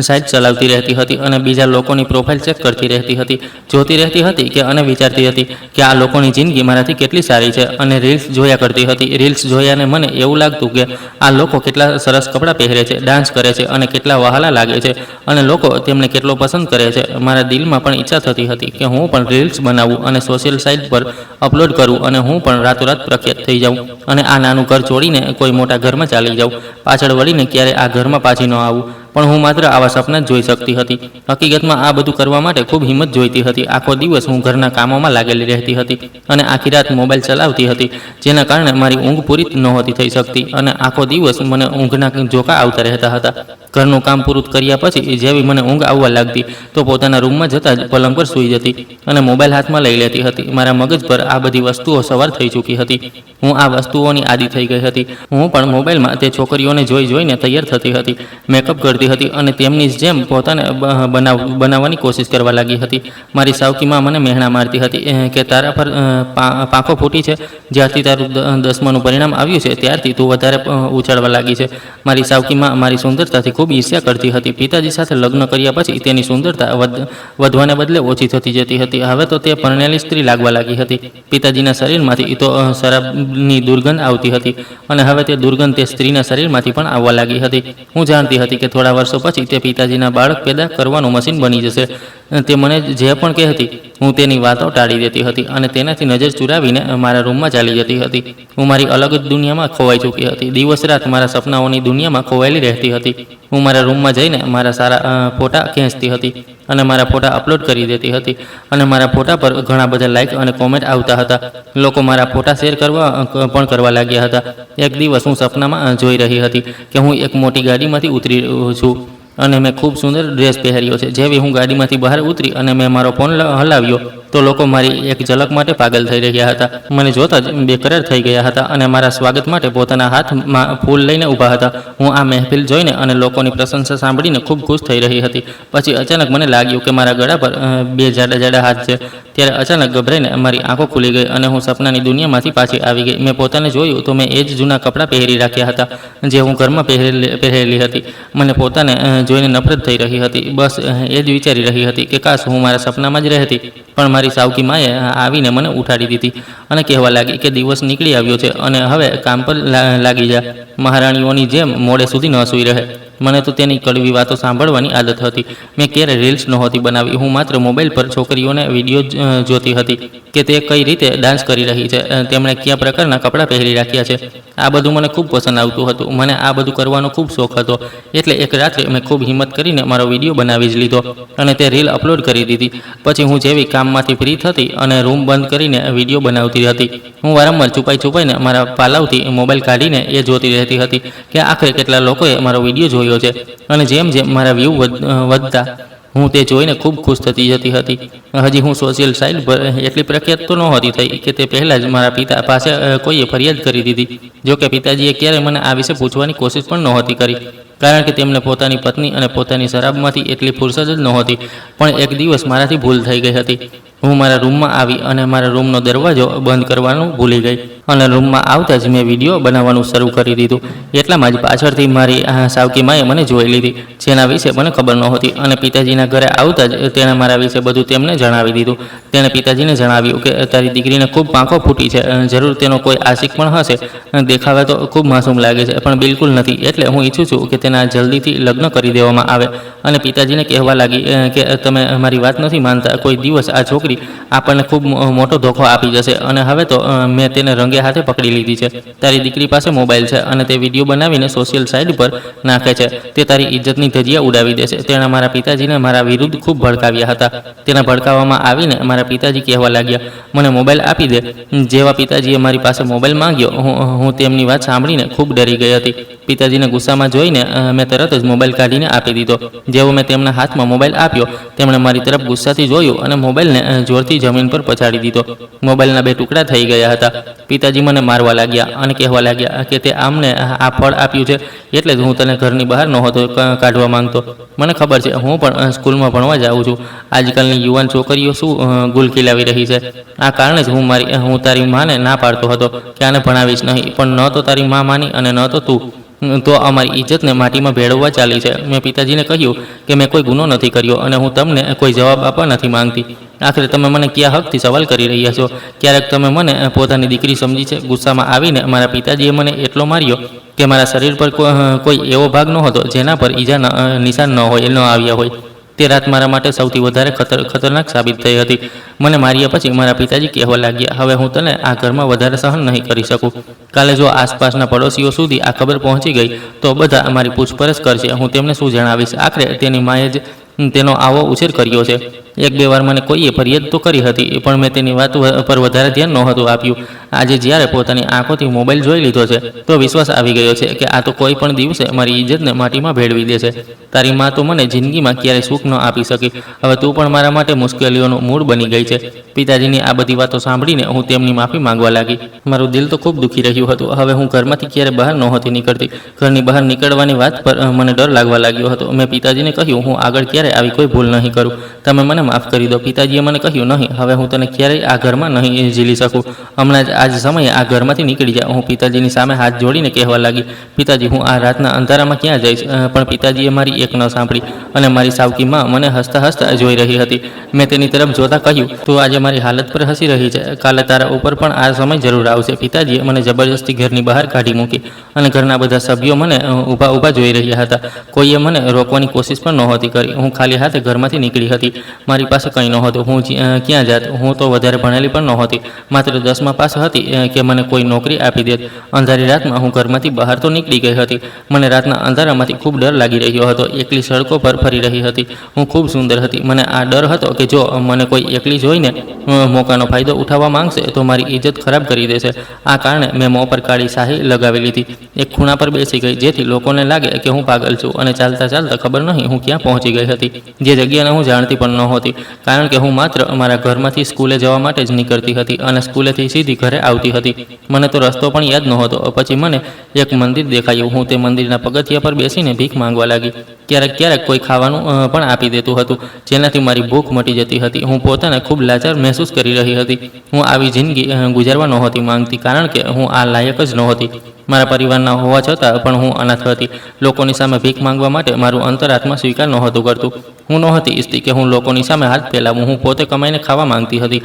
સાઇટ ચલાવતી રહેતી હતી અને બીજા લોકોની પ્રોફાઇલ ચેક કરતી રહેતી હતી, જોતી રહેતી હતી કે અને વિચારતી હતી કે આ લોકોની જિંદગી મારાથી કેટલી સારી છે, અને રીલ્સ જોયા કરતી હતી. રીલ્સ જોયાને મને એવું લાગતું કે આ લોકો કેટલા સરસ કપડાં પહેરે છે, ડાન્સ કરે છે અને કેટલા વહાલા લાગે છે, અને લોકો તેમને કેટલો પસંદ કરે છે. મારા દિલમાં પણ ઈચ્છા થતી હતી કે હું પણ રીલ્સ બનાવું અને સોશિયલ સાઇટ પર અપલોડ કરું, અને હું પણ રાતોરાત પ્રખ્યાત થઈ જાઉં અને આ નાનું ઘર છોડીને કોઈ મોટા ઘરમાં ચાલી જાઉં, પાછળ વળીને ક્યારે આ ઘરમાં પાછી ન આવું. પણ હું માત્ર આવા સપના જ જોઈ શકતી હતી. હકીકતમાં આ બધું કરવા માટે ખૂબ હિંમત જોઈતી હતી. આખો દિવસ હું ઘરના કામોમાં લાગેલી રહેતી હતી અને આખી રાત મોબાઈલ ચલાવતી હતી, જેના કારણે મારી ઊંઘ પૂરી નહોતી થઈ શકતી અને આખો દિવસ મને ઊંઘના ઝોકા આવતા રહેતા હતા. ઘરનું કામ પૂરું કર્યા પછી જેવી મને ઊંઘ આવવા લાગતી તો પોતાના રૂમમાં જતાં જ પલંગ પર સૂઈ જતી અને મોબાઈલ હાથમાં લઈ લેતી હતી. મારા મગજ પર આ બધી વસ્તુઓ સવાર થઈ ચૂકી હતી. હું આ વસ્તુઓની આદી થઈ ગઈ હતી. હું પણ મોબાઈલમાં તે છોકરીઓને જોઈને તૈયાર થતી હતી, મેકઅપ કરતી હતી અને તેમની જેમ પોતાને બનાવવાની કોશિશ કરવા લાગી હતી. મારી સાવકીમાં મને મહેણા મારતી હતી કે તારા પર પાંખો ફૂટી છે, જ્યારથી તારું 10માનું પરિણામ આવ્યું છે ત્યારથી તું વધારે ઉછાળવા લાગી છે. મારી સાવકીમાં મારી સુંદરતાથી ખૂબ ઈર્ષ્યા કરતી હતી. પિતાજી સાથે લગ્ન કર્યા પછી તેની સુંદરતા વધવાને બદલે ઓછી થતી જતી હતી. હવે તો તે પરણેલી સ્ત્રી લાગવા લાગી હતી. પિતાજીના શરીરમાંથી તો શરાબની દુર્ગંધ આવતી હતી અને હવે તે દુર્ગંધ તે સ્ત્રીના શરીરમાંથી પણ આવવા લાગી હતી. હું જાણતી હતી કે થોડા વર્ષો પછી તે પિતાજીના બાળક પેદા કરવાનું મશીન બની જશે. તે મને જે પણ કહેતી હું તેની વાતો ટાળી દેતી હતી અને તેનાથી નજર ચુરાવીને મારા રૂમમાં ચાલી જતી હતી. હું મારી અલગ જ દુનિયામાં ખોવાઈ ચૂકી હતી. દિવસ રાત મારા સપનાઓની દુનિયામાં ખોવાયેલી રહેતી હતી. હું મારા રૂમમાં જઈને મારા સારા ફોટા ખેંચતી હતી અને મારા ફોટા અપલોડ કરી દેતી હતી અને મારા ફોટા પર ઘણા બધા લાઇક અને કોમેન્ટ આવતા હતા. લોકો મારા ફોટા શેર કરવા લાગ્યા હતા. એક દિવસ હું સપનામાં જોઈ રહી હતી કે હું એક મોટી ગાડીમાંથી ઉતરી છું અને મેં ખૂબ સુંદર ડ્રેસ પહેર્યો છે. જેવી હું ગાડીમાંથી બહાર ઉતરી અને મેં મારો ફોન હલાવ્યો તો લોકો મારી એક ઝલક માટે પાગલ થઈ રહ્યા હતા. મને જોતા જ બેકરાર થઈ ગયા હતા અને મારા સ્વાગત માટે પોતાના હાથમાં ફૂલ લઈને ઊભા હતા. હું આ મહેફિલ જોઈને અને લોકોની પ્રશંસા સાંભળીને ખૂબ ખુશ થઈ રહી હતી. પછી અચાનક મને લાગ્યું કે મારા ગળા પર બે જાડા હાથ છે. ત્યારે અચાનક ગભરાઈને મારી આંખો ખુલી ગઈ અને હું સપનાની દુનિયામાંથી પાછી આવી ગઈ. મેં પોતાને જોયું તો મેં એ જ જૂના કપડાં પહેરી રાખ્યા હતા જે હું ઘરમાં પહેરેલી હતી. મને પોતાને જોઈને નફરત થઈ રહી હતી. બસ એ જ વિચારી રહી હતી કે કાશ હું મારા સપનામાં જ રહેતી. પણ મારી સાવકી માએ આવીને મને ઉઠાડી દીધી અને કહેવા લાગી કે દિવસ નીકળી આવ્યો છે અને હવે કામ પર લાગી જા. મહારાણીઓની જેમ મોડે સુધી ન સૂઈ રહે. મને તો તેની કડવી વાતો સાંભળવાની આદત હતી. મેં ક્યારે રીલ્સ નહોતી બનાવી. હું માત્ર મોબાઈલ પર છોકરીઓને વિડીયો જોતી હતી કે તે કઈ રીતે ડાન્સ કરી રહી છે, તેમણે કયા પ્રકારના કપડાં પહેરી રાખ્યા છે. આ બધું મને ખૂબ પસંદ આવતું હતું. મને આ બધું કરવાનો ખૂબ શોખ હતો. એટલે એક રાત્રે મેં ખૂબ હિંમત કરીને મારો વિડીયો બનાવી જ લીધો અને તે રીલ અપલોડ કરી દીધી. પછી હું જેવી કામમાંથી ફ્રી થતી અને રૂમ બંધ કરીને વિડીયો બનાવતી હતી. હું વારંવાર છુપાઈને મારા પાલાવથી મોબાઈલ કાઢીને એ જોતી રહેતી હતી કે આખરે કેટલા લોકોએ મારો વિડીયો જોયો છે. અને જેમ મારા વ્યૂ વધતા હું તે જોઈને ખૂબ ખુશ થતી જતી હતી. હજી હું સોશિયલ સાઇટ પર એટલી પ્રખ્યાત તો નહોતી થઈ કે તે પહેલાં જ મારા પિતા પાસે કોઈએ ફરિયાદ કરી દીધી. જોકે પિતાજીએ ક્યારેય મને આ વિશે પૂછવાની કોશિશ પણ નહોતી કરી, કારણ કે તેમને પોતાની પત્ની અને પોતાની શરાબમાંથી એટલી ફુરસદ જ નહોતી. પણ એક દિવસ મારાથી ભૂલ થઈ ગઈ હતી. હું મારા રૂમમાં આવી અને મારા રૂમનો દરવાજો બંધ કરવાનું ભૂલી ગઈ અને રૂમમાં આવતા જ મેં વિડીયો બનાવવાનું શરૂ કરી દીધું. એટલામાં જ પાછળથી મારી સાવકી માએ મને જોઈ લીધી, જેના વિશે મને ખબર નહોતી, અને પિતાજીના ઘરે આવતા જ તેણે મારા વિશે બધું તેમને જણાવી દીધું. તેણે પિતાજીને જણાવ્યું કે તારી દીકરીને ખૂબ પાંખો ફૂટી છે, જરૂર તેનો કોઈ આશિક પણ હશે, દેખાવે તો ખૂબ માસૂમ લાગે છે પણ બિલકુલ નથી. એટલે હું ઈચ્છું છું કે તેના જલ્દીથી લગ્ન કરી દેવામાં આવે. અને પિતાજીને કહેવા લાગી કે તમે મારી વાત નથી માનતા. કોઈ દિવસ આ છોકરી આપણને ખૂબ મોટો ધોખો આપી જશે અને હવે તો મેં તેને રંગે હાથે પકડી લીધી છે. તારી દીકરી પાસે મોબાઈલ છે અને તે વિડીયો બનાવીને સોશિયલ સાઇટ પર નાખે છે. તે તારી ઇજ્જતની ધજિયા ઉડાવી દેશે. તેણે મારા પિતાજીને મારા વિરુદ્ધ ખૂબ ભડકાવ્યા હતા. તેના ભડકાવવામાં આવીને મારા પિતાજી કહેવા લાગ્યા, મને મોબાઈલ આપી દે. જેવા પિતાજીએ મારી પાસે મોબાઈલ માંગ્યો, હું તેમની વાત સાંભળીને ખૂબ ડરી ગઈ હતી. પિતાજીને ગુસ્સામાં જોઈને મેં તરત જ મોબાઈલ કાઢીને આપી દીધો. જેવો મેં તેમના હાથમાં મોબાઈલ આપ્યો, તેમણે મારી તરફ ગુસ્સાથી જોયું અને મોબાઈલને જોરથી જમીન પર પછાડી દીધો. મોબાઈલના 2 ટુકડા થઈ ગયા હતા. પિતાજી મને મારવા લાગ્યા અને કહેવા લાગ્યા કે તે આમને આ ફળ આપ્યું છે એટલે જ હું તને ઘરની બહાર નહોતો કાઢવા માંગતો. મને ખબર છે, હું પણ સ્કૂલમાં ભણવા જાઉં છું. આજકાલની યુવાન છોકરીઓ શું ગુલ ખીલાવી રહી છે. આ કારણે જ હું તારી માને ના પાડતો હતો કે આને ભણાવીશ નહીં, પણ ન તો તારી મા માની અને ન તો તું. તો અમારી ઇજ્જતને માટીમાં ભેળવવા ચાલી છે. મેં પિતાજીને કહ્યું કે મેં કોઈ ગુનો નથી કર્યો અને હું તમને કોઈ જવાબ આપવા નથી માંગતી. આખરે તમે મને કયા હકથી સવાલ કરી રહ્યા છો? ક્યારેક તમે મને પોતાની દીકરી સમજી છે? ગુસ્સામાં આવીને મારા પિતાજીએ મને એટલો માર્યો કે મારા શરીર પર કોઈ એવો ભાગ નહોતો જેના પર ઈજા નિશાન ન આવ્યા હોય. તે રાત મારા માટે સૌથી વધારે ખતરનાક સાબિત થઈ હતી. મને માર્યા પછી મારા પિતાજી કહેવા લાગ્યા, હવે હું તને આ ઘરમાં વધારે સહન નહીં કરી શકું. કાલે જો આસપાસના પડોશીઓ સુધી આ ખબર પહોંચી ગઈ તો બધા અમારી પૂછપરછ કરશે. હું તેમને શું જણાવીશ? આખરે તેની માએ જ તેનો આવો ઉછેર કર્યો છે. 1-2 વાર મને કોઈએ ફરિયાદ તો કરી હતી, પણ મેં તેની વાત પર વધારે ધ્યાન નહોતું આપ્યું. આજે જ્યારે પોતાની આંખોથી મોબાઈલ જોઈ લીધો છે તો વિશ્વાસ આવી ગયો છે કે આ તો કોઈ પણ દિવસે મારી ઇજ્જતને માટીમાં ભેળવી દેશે. તારી મા તો મને જિંદગીમાં ક્યારેય સુખ ન આપી શકી. હવે તું પણ મારા માટે મુશ્કેલીઓનું મૂળ બની ગઈ છે. પિતાજીની આ બધી વાતો સાંભળીને હું તેમની માફી માંગવા લાગી. મારું દિલ તો ખૂબ દુખી રહ્યું હતું. હવે હું ઘરમાંથી ક્યારે બહાર નહોતી નીકળતી. ઘરની બહાર નીકળવાની વાત પર મને ડર લાગવા લાગ્યો હતો. મેં પિતાજીને કહ્યું, હું આગળ ક્યારે આવી કોઈ ભૂલ નહીં કરું. તમે મને માફ કરી દો. પિતાજીએ મને કહ્યું, નહીં, હવે હું તને ક્યારેય આ ઘરમાં નહીં ઝીલી શકું. હમણાં જ આજ સમયે આ ઘરમાંથી નીકળી જા. હું પિતાજીની સામે હાથ જોડીને કહેવા લાગી, પિતાજી, હું આ રાતના અંધારામાં ક્યાં જઈશ? પણ પિતાજીએ મારી એક ન સાંભળી અને મારી સાવકી માં મને હસતા હસતા જોઈ રહી હતી. મેં તેની તરફ જોતા કહ્યું, તું આજે મારી હાલત પર હસી રહી છે. કાલે તારા ઉપર પણ આ સમય જરૂર આવશે. પિતાજીએ મને જબરજસ્તી ઘરની બહાર કાઢી મૂકી અને ઘરના બધા સભ્યો મને ઊભા જોઈ રહ્યા હતા. કોઈએ મને રોકવાની કોશિશ પણ નહોતી કરી. હું ખાલી હાથે ઘરમાંથી નીકળી હતી. મારી પાસે કંઈ નહોતું. હું ક્યાં જાત? હું તો વધારે ભણેલી પણ નહોતી. માત્ર 10મા પાસ હતી કે મને કોઈ નોકરી આપી દેત. અંધારી રાતમાં હું ઘરમાંથી બહાર તો નીકળી ગઈ હતી. મને રાતના અંધારામાંથી ખૂબ ડર લાગી રહ્યો હતો. એકલી સડકો પર ફરી રહી હતી. હું ખૂબ સુંદર હતી. મને આ ડર હતો કે જો મને કોઈ એકલી જોઈને મોકાનો ફાયદો ઉઠાવવા માંગશે તો મારી ઇજ્જત ખરાબ કરી દેશે. આ કારણે મેં મોં પર કાળી શાહી લગાવી લીધી. એક ખૂણા પર બેસી ગઈ જેથી લોકોને લાગે કે હું પાગલ છું. અને ચાલતા ચાલતા ખબર નહીં હું ક્યાં પહોંચી ગઈ હતી. જે જગ્યાને હું જાણતી પણ નહોતી, કારણ કે હું માત્ર મારા ઘરમાંથી સ્કૂલે જવા માટે જ નીકળતી હતી અને સ્કૂલેથી સીધી ઘરે આવતી હતી. મને તો રસ્તો પણ યાદ નહોતો. પછી મને એક મંદિર દેખાયું. હું તે મંદિરના પગથિયા પર બેસીને ભીખ માંગવા લાગી. ક્યારેક કોઈ ખાવાનું પણ આપી દેતું હતું, જેનાથી મારી ભૂખ મટી જતી હતી. હું પોતાને ખૂબ લાચાર મહેસૂસ કરી રહી હતી. હું આવી જિંદગી ગુજારવા નહોતી માંગતી, કારણ કે હું આ લાયક જ નહોતી. મારા પરિવારના હોવા છતાં પણ હું અનાથ હતી. લોકોની સામે ભીખ માંગવા માટે મારું અંતરાત્મા સ્વીકાર નહોતું કરતું. હું નહોતી ઈચ્છતી કે હું લોકોની સામે હાથ ફેલાવું. હું પોતે કમાઈને ખાવા માંગતી હતી,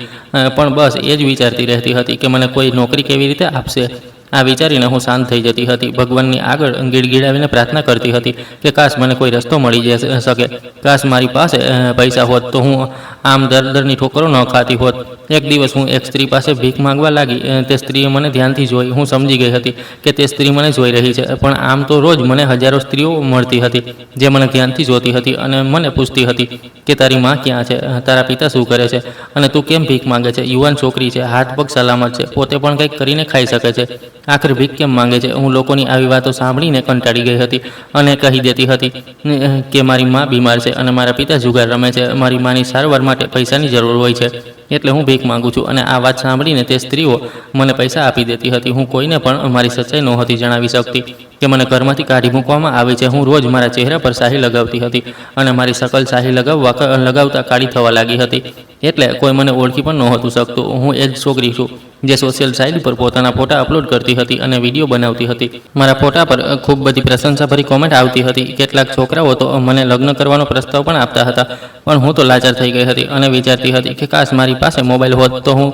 પણ બસ એ જ વિચારતી રહેતી હતી કે મને કોઈ નોકરી કેવી રીતે આપશે. આ વિચારીને હું શાંત થઈ જતી હતી. ભગવાનની આગળ ગીડગીડાવીને પ્રાર્થના કરતી હતી કે કાશ મને કોઈ રસ્તો મળી શકે. કાશ મારી પાસે પૈસા હોત તો હું આમ દરની ઠોકરો ન ખાતી હોત. એક દિવસ હું એક સ્ત્રી પાસે ભીખ માંગવા લાગી. તે સ્ત્રીએ મને ધ્યાનથી જોઈ. હું સમજી ગઈ હતી કે તે સ્ત્રી મને જોઈ રહી છે, પણ આમ તો રોજ મને હજારો સ્ત્રીઓ મળતી હતી જે મને ધ્યાનથી જોતી હતી અને મને પૂછતી હતી કે તારી માં ક્યાં છે, તારા પિતા શું કરે છે અને તું કેમ ભીખ માંગે છે? યુવાન છોકરી છે, હાથ પગ સલામત છે, પોતે પણ કંઈક કરીને ખાઈ શકે છે, આખરે ભીખ કેમ માંગે છે? હું લોકોની આવી વાતો સાંભળીને કંટાળી ગઈ હતી અને કહી દેતી હતી કે મારી માં બીમાર છે અને મારા પિતા જુગાર રમે છે. મારી માની સારવાર માટે પૈસાની જરૂર હોય છે, એટલે હું ભીખ માંગુ છું. અને આ વાત સાંભળીને તે સ્ત્રીઓ મને પૈસા આપી દેતી હતી. હું કોઈને પણ મારી સચ્ચાઈ નહોતી જણાવી શકતી કે મને ઘરમાંથી કાઢી મૂકવામાં આવે છે. હું રોજ મારા ચહેરા પર શાહી લગાવતી હતી અને મારી શકલ શાહી લગાવતા કાળી થવા લાગી હતી. એટલે કોઈ મને ઓળખી પણ નહોતું શકતું. હું એક છોકરી છું જે સોશિયલ સાઇટ પર પોતાના ફોટા અપલોડ કરતી હતી અને વિડીયો બનાવતી હતી. મારા ફોટા પર ખૂબ બધી પ્રશંસાભરી કોમેન્ટ આવતી હતી. કેટલાક છોકરાઓ તો મને લગ્ન કરવાનો પ્રસ્તાવ પણ આપતા હતા, પણ હું તો લાચાર થઈ ગઈ હતી અને વિચારતી હતી કે કાશ મારી પાસે મોબાઈલ હોત તો હું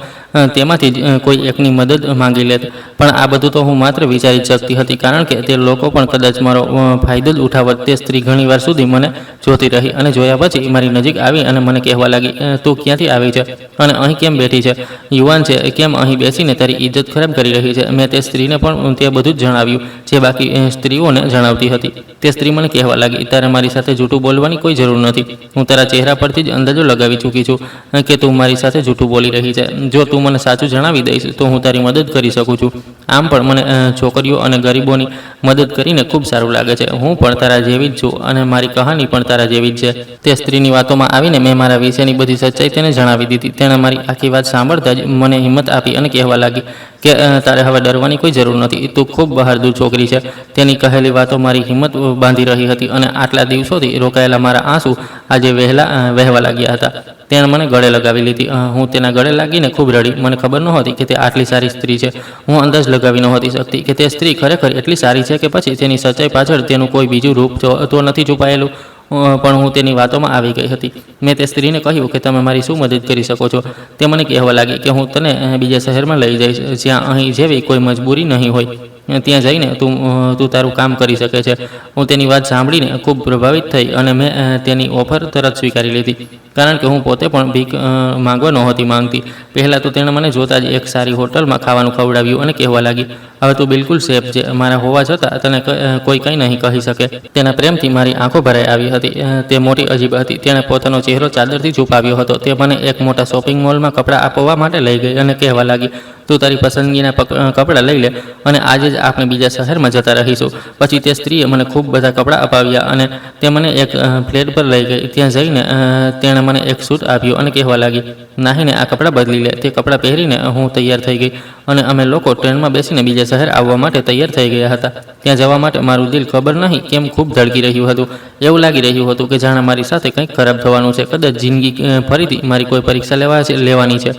તેમાંથી જ કોઈ એકની મદદ માંગી લેત. પણ આ બધું તો હું માત્ર વિચારી જ શકતી હતી, કારણ કે તે લોકો પણ કદાચ મારો ફાયદો જ ઉઠાવત. તે સ્ત્રી ઘણીવાર સુધી મને જોતી રહી અને જોયા પછી મારી નજીક આવી અને મને કહેવા લાગી, તું ક્યાંથી આવી છે અને અહીં કેમ બેઠી છે? યુવાન છે, કેમ અહીં બેસીને તારી ઇજ્જત ખરાબ કરી રહી છે? મેં તે સ્ત્રીને પણ તે બધું જ જણાવ્યું જે બાકી સ્ત્રીઓને જણાવતી હતી. તે સ્ત્રી મને કહેવા લાગી, તારે મારી સાથે જૂઠું બોલવાની કોઈ જરૂર નથી. હું તારા ચહેરા પરથી જ અંદાજો લગાવી ચૂકી છું કે તું મારી સાથે જૂઠું બોલી રહી છે. જો તું મને સાચું જણાવી દઈશ તો હું તારી મદદ કરી શકું છું. આમ પણ મને છોકરીઓ અને ગરીબોની મદદ કરીને ખૂબ સારું લાગે છે. હું પણ તારા જેવી જ છું અને મારી કહાની પણ તારા જેવી જ છે. તે સ્ત્રીની વાતોમાં આવીને મેં મારા વિશેની બધી સચ્ચાઈ તેને જણાવી દીધી. તેણે મારી આખી વાત સાંભળતા જ મને હિંમત આપી અને કહેવા લાગી કે તારે હવે ડરવાની કોઈ જરૂર નથી. તું ખૂબ બહાદુર છોકરી છે. તેની કહેલી વાતો મારી હિંમત બાંધી રહી હતી અને આટલા દિવસોથી રોકાયેલા મારા આંસુ આજે વહેવા લાગ્યા હતા. તેણે મને ગળે લગાવી લીધી. હું તેના ગળે લાગીને ખૂબ રડી. મને ખબર નહોતી કે તે આટલી સારી સ્ત્રી છે. હું અંદાજ લગાવી નહોતી શકતી કે તે સ્ત્રી ખરેખર એટલી સારી છે કે પછી તેની સચ્ચાઈ પાછળ તેનું કોઈ બીજું રૂપ તો નથી છુપાયેલું. પણ હું તેની વાતોમાં આવી ગઈ હતી. મેં તે સ્ત્રીને કહ્યું કે તમે મારી શું મદદ કરી શકો છો. તે મને કહેવા લાગી કે હું તને બીજા શહેરમાં લઈ જઈશ જ્યાં અહીં જેવી કોઈ મજબૂરી નહીં હોય. ત્યાં જઈને તું તારું કામ કરી શકે છે. હું તેની વાત સાંભળીને ખૂબ પ્રભાવિત થઈ અને મેં તેની ઓફર તરત સ્વીકારી લીધી, કારણ કે હું પોતે પણ ભીખ માંગવા નહોતી માંગતી. પહેલાં તો તેણે મને જોતા જ એક સારી હોટલમાં ખાવાનું ખવડાવ્યું અને કહેવા લાગી, હવે તું બિલકુલ સેફ છે. મારા હોવા છતાં તને કોઈ કંઈ નહીં કહી શકે. તેના પ્રેમથી મારી આંખો ભરાઈ આવી હતી. તે મોટી અજીબ હતી. તેણે પોતાનો ચહેરો ચાદરથી છુપાવ્યો હતો. તે મને એક મોટા શોપિંગ મોલમાં કપડાં આપવા માટે લઈ ગઈ અને કહેવા લાગી, તું તારી પસંદગીના કપડાં લઈ લે અને આજે જ આપણે બીજા શહેરમાં જતા રહીશું. પછી તે સ્ત્રીએ મને ખૂબ બધા કપડાં અપાવ્યા અને તે મને એક ફ્લેટ પર લઈ ગઈ. ત્યાં જઈને તેણે મને એક સૂટ આપ્યો અને કહેવા લાગી, નાહીને આ કપડાં બદલી લે. તે કપડાં પહેરીને હું તૈયાર થઈ ગઈ અને અમે લોકો ટ્રેનમાં બેસીને બીજા શહેર આવવા માટે તૈયાર થઈ ગયા હતા. ત્યાં જવા માટે મારું દિલ ખબર નહીં કેમ ખૂબ ધડકી રહ્યું હતું. એવું લાગી રહ્યું હતું કે જાણે મારી સાથે કંઈક ખરાબ થવાનું છે. કદાચ જિંદગી ફરીથી મારી કોઈ પરીક્ષા લેવાની છે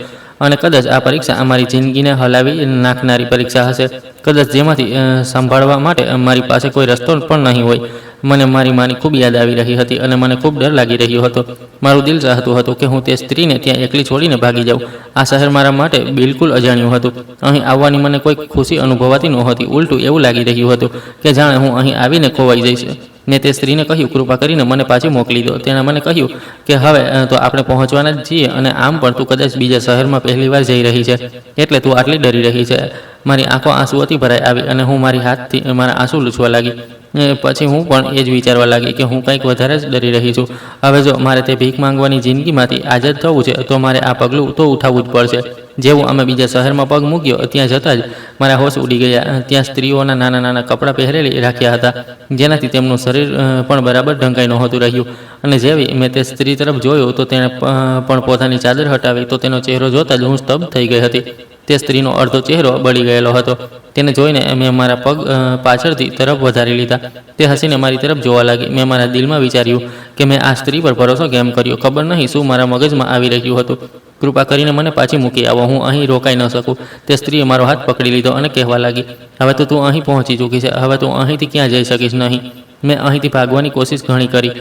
અને કદાચ આ પરીક્ષા અમારી જિંદગીને હલાવી નાખનારી પરીક્ષા હશે. કદાચ જેમાંથી સંભાળવા માટે મારી પાસે કોઈ રસ્તો પણ નહીં હોય. મને મારી માની ખૂબ યાદ આવી રહી હતી અને મને ખૂબ ડર લાગી રહ્યો હતો. મારું દિલ ચાહતું હતું કે હું તે સ્ત્રીને ત્યાં એકલી છોડીને ભાગી જાઉં. આ શહેર મારા માટે બિલકુલ અજાણ્યું હતું. અહીં આવવાની મને કોઈ ખુશી અનુભવાતી નહોતી. ઉલટું એવું લાગી રહ્યું હતું કે જાણે હું અહીં આવીને ખોવાઈ જઈશ. મેં તે સ્ત્રીને કહ્યું, કૃપા કરીને મને પાછી મોકલી દો. તેણે મને કહ્યું કે હવે તો આપણે પહોંચવાના જ છીએ અને આમ પણ તું કદાચ બીજા શહેરમાં પહેલીવાર જઈ રહી છે એટલે તું આટલી ડરી રહી છે. મારી આંખો આંસુઓથી ભરાઈ આવી અને હું મારી હાથથી મારા આંસુ લૂછવા લાગી. પછી હું પણ એ જ વિચારવા લાગી કે હું કંઈક વધારે જ ડરી રહી છું. હવે જો મારે તે ભીખ માંગવાની જિંદગીમાંથી આઝાદ થવું છે તો મારે આ પગલું તો ઉઠાવવું જ પડશે. જેવું અમે બીજા શહેરમાં પગ મૂક્યો ત્યાં જતાં જ મારા હોશ ઉડી ગયા. ત્યાં સ્ત્રીઓના નાના નાના કપડાં પહેરેલી રાખ્યા હતા જેનાથી તેમનું શરીર પણ બરાબર ઢંકાઈ નહોતું રહ્યું. અને જેવી મેં તે સ્ત્રી તરફ જોયો તો તેણે પણ પોતાની ચાદર હટાવી તો તેનો ચહેરો જોતાં જ હું સ્તબ્ધ થઈ ગઈ હતી. તે સ્ત્રીનો અડધો ચહેરો બળી ગયેલો હતો. તેને જોઈને મેં મારા પગ પાછળથી તરફ વધારી લીધા. તે હસીને મારી તરફ જોવા લાગી. મેં મારા દિલમાં વિચાર્યું કે મેં આ સ્ત્રી પર ભરોસો કેમ કર્યો. ખબર નહીં શું મારા મગજમાં આવી રહ્યું હતું. કૃપા કરીને મને પાછી મૂકી આવો. હું અહીં રોકાઈ ન શકું. તે સ્ત્રીએ મારો હાથ પકડી લીધો અને કહેવા લાગી, હવે તો તું અહીં પહોંચી ચૂકી છે. હવે તું અહીંથી ક્યાં જઈ શકીશ નહીં. મેં અહીંથી ભાગવાની કોશિશ ઘણી કરી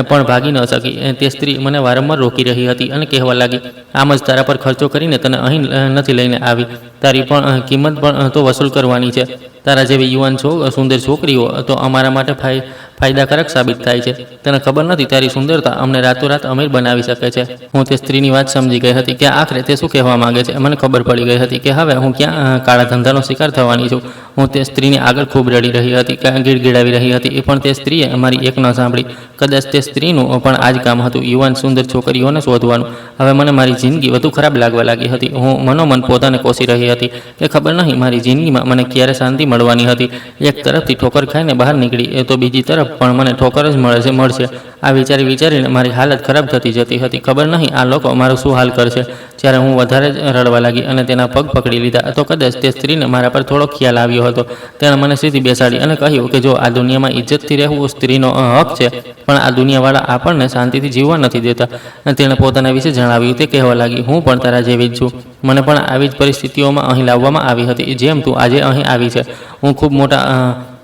પણ ભાગી ન શકી. તે સ્ત્રી મને વારંવાર રોકી રહી હતી અને કહેવા લાગી, આમ જ તારા પર ખર્ચો કરીને તને અહીં નથી લઈને આવી. તારી પણ કિંમત પણ તો વસૂલ કરવાની છે. તારા જેવી યુવાન સુંદર છોકરીઓ તો અમારા માટે ફાયદાકારક સાબિત થાય છે. તને ખબર નથી તારી સુંદરતા અમને રાતોરાત અમીર બનાવી શકે છે. હું તે સ્ત્રીની વાત સમજી ગઈ હતી કે આખરે તે શું કહેવા માંગે છે. મને ખબર પડી ગઈ હતી કે હવે હું ક્યાં કાળા ધંધાનો શિકાર થવાની છું. હું તે સ્ત્રીની આગળ ખૂબ રડી રહી હતી, ગીડગીડાવી રહી હતી. પણ તે સ્ત્રીએ મારી એક ન સાંભળી. કદાચ તે સ્ત્રીનું પણ આ જ કામ હતું, યુવાન સુંદર છોકરીઓને શોધવાનું. હવે મને મારી જિંદગી વધુ ખરાબ લાગવા લાગી હતી. હું મનોમન પોતાને કોસી રહી હતી કે ખબર નહીં મારી જિંદગીમાં મને ક્યારે શાંતિ મળવાની હતી. એક તરફથી ઠોકર ખાઈને બહાર નીકળી તો બીજી તરફ પણ મને ઠોકર જ મળશે. આ વિચારીને મારી હાલત ખરાબ થતી જતી હતી. ખબર નહીં આ લોકો મારું શું હાલ કરશે. જ્યારે હું વધારે જ રડવા લાગી અને તેના પગ પકડી લીધા તો કદાચ તે સ્ત્રીને મારા પર થોડો ખ્યાલ આવ્યો હતો. તેણે મને સીધી બેસાડી અને કહ્યું કે જો આ દુનિયામાં ઇજ્જતથી રહેવું સ્ત્રીનો હક છે, પણ આ દુનિયાવાળા આપણને શાંતિથી જીવવા નથી દેતા. તેણે પોતાના વિશે જણાવ્યું. તે કહેવા લાગી, હું પણ તારા જેવી જ છું. મને પણ આવી જ પરિસ્થિતિઓમાં અહીં લાવવામાં આવી હતી જેમ તું આજે અહીં આવી છે. હું ખૂબ મોટા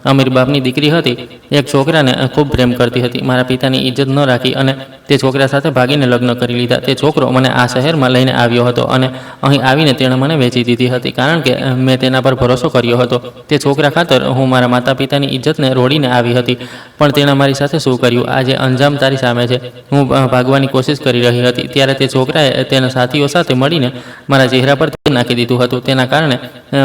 અમીર બાપની દીકરી હતી. એક છોકરાને ખૂબ પ્રેમ કરતી હતી. મારા પિતાની ઇજ્જત ન રાખી અને તે છોકરા સાથે ભાગીને લગ્ન કરી લીધા. તે છોકરો મને આ શહેરમાં લઈને આવ્યો હતો અને અહીં આવીને તેણે મને વેચી દીધી હતી, કારણ કે મેં તેના પર ભરોસો કર્યો હતો. તે છોકરા ખાતર હું મારા માતા પિતાની ઇજ્જતને રોડીને આવી હતી, પણ તેણે મારી સાથે શું કર્યું આજે અંજામ તારી સામે છે. હું ભાગવાની કોશિશ કરી રહી હતી ત્યારે તે છોકરાએ તેના સાથીઓ સાથે મળીને મારા ચહેરા પર નાખી દીધું હતું. તેના કારણે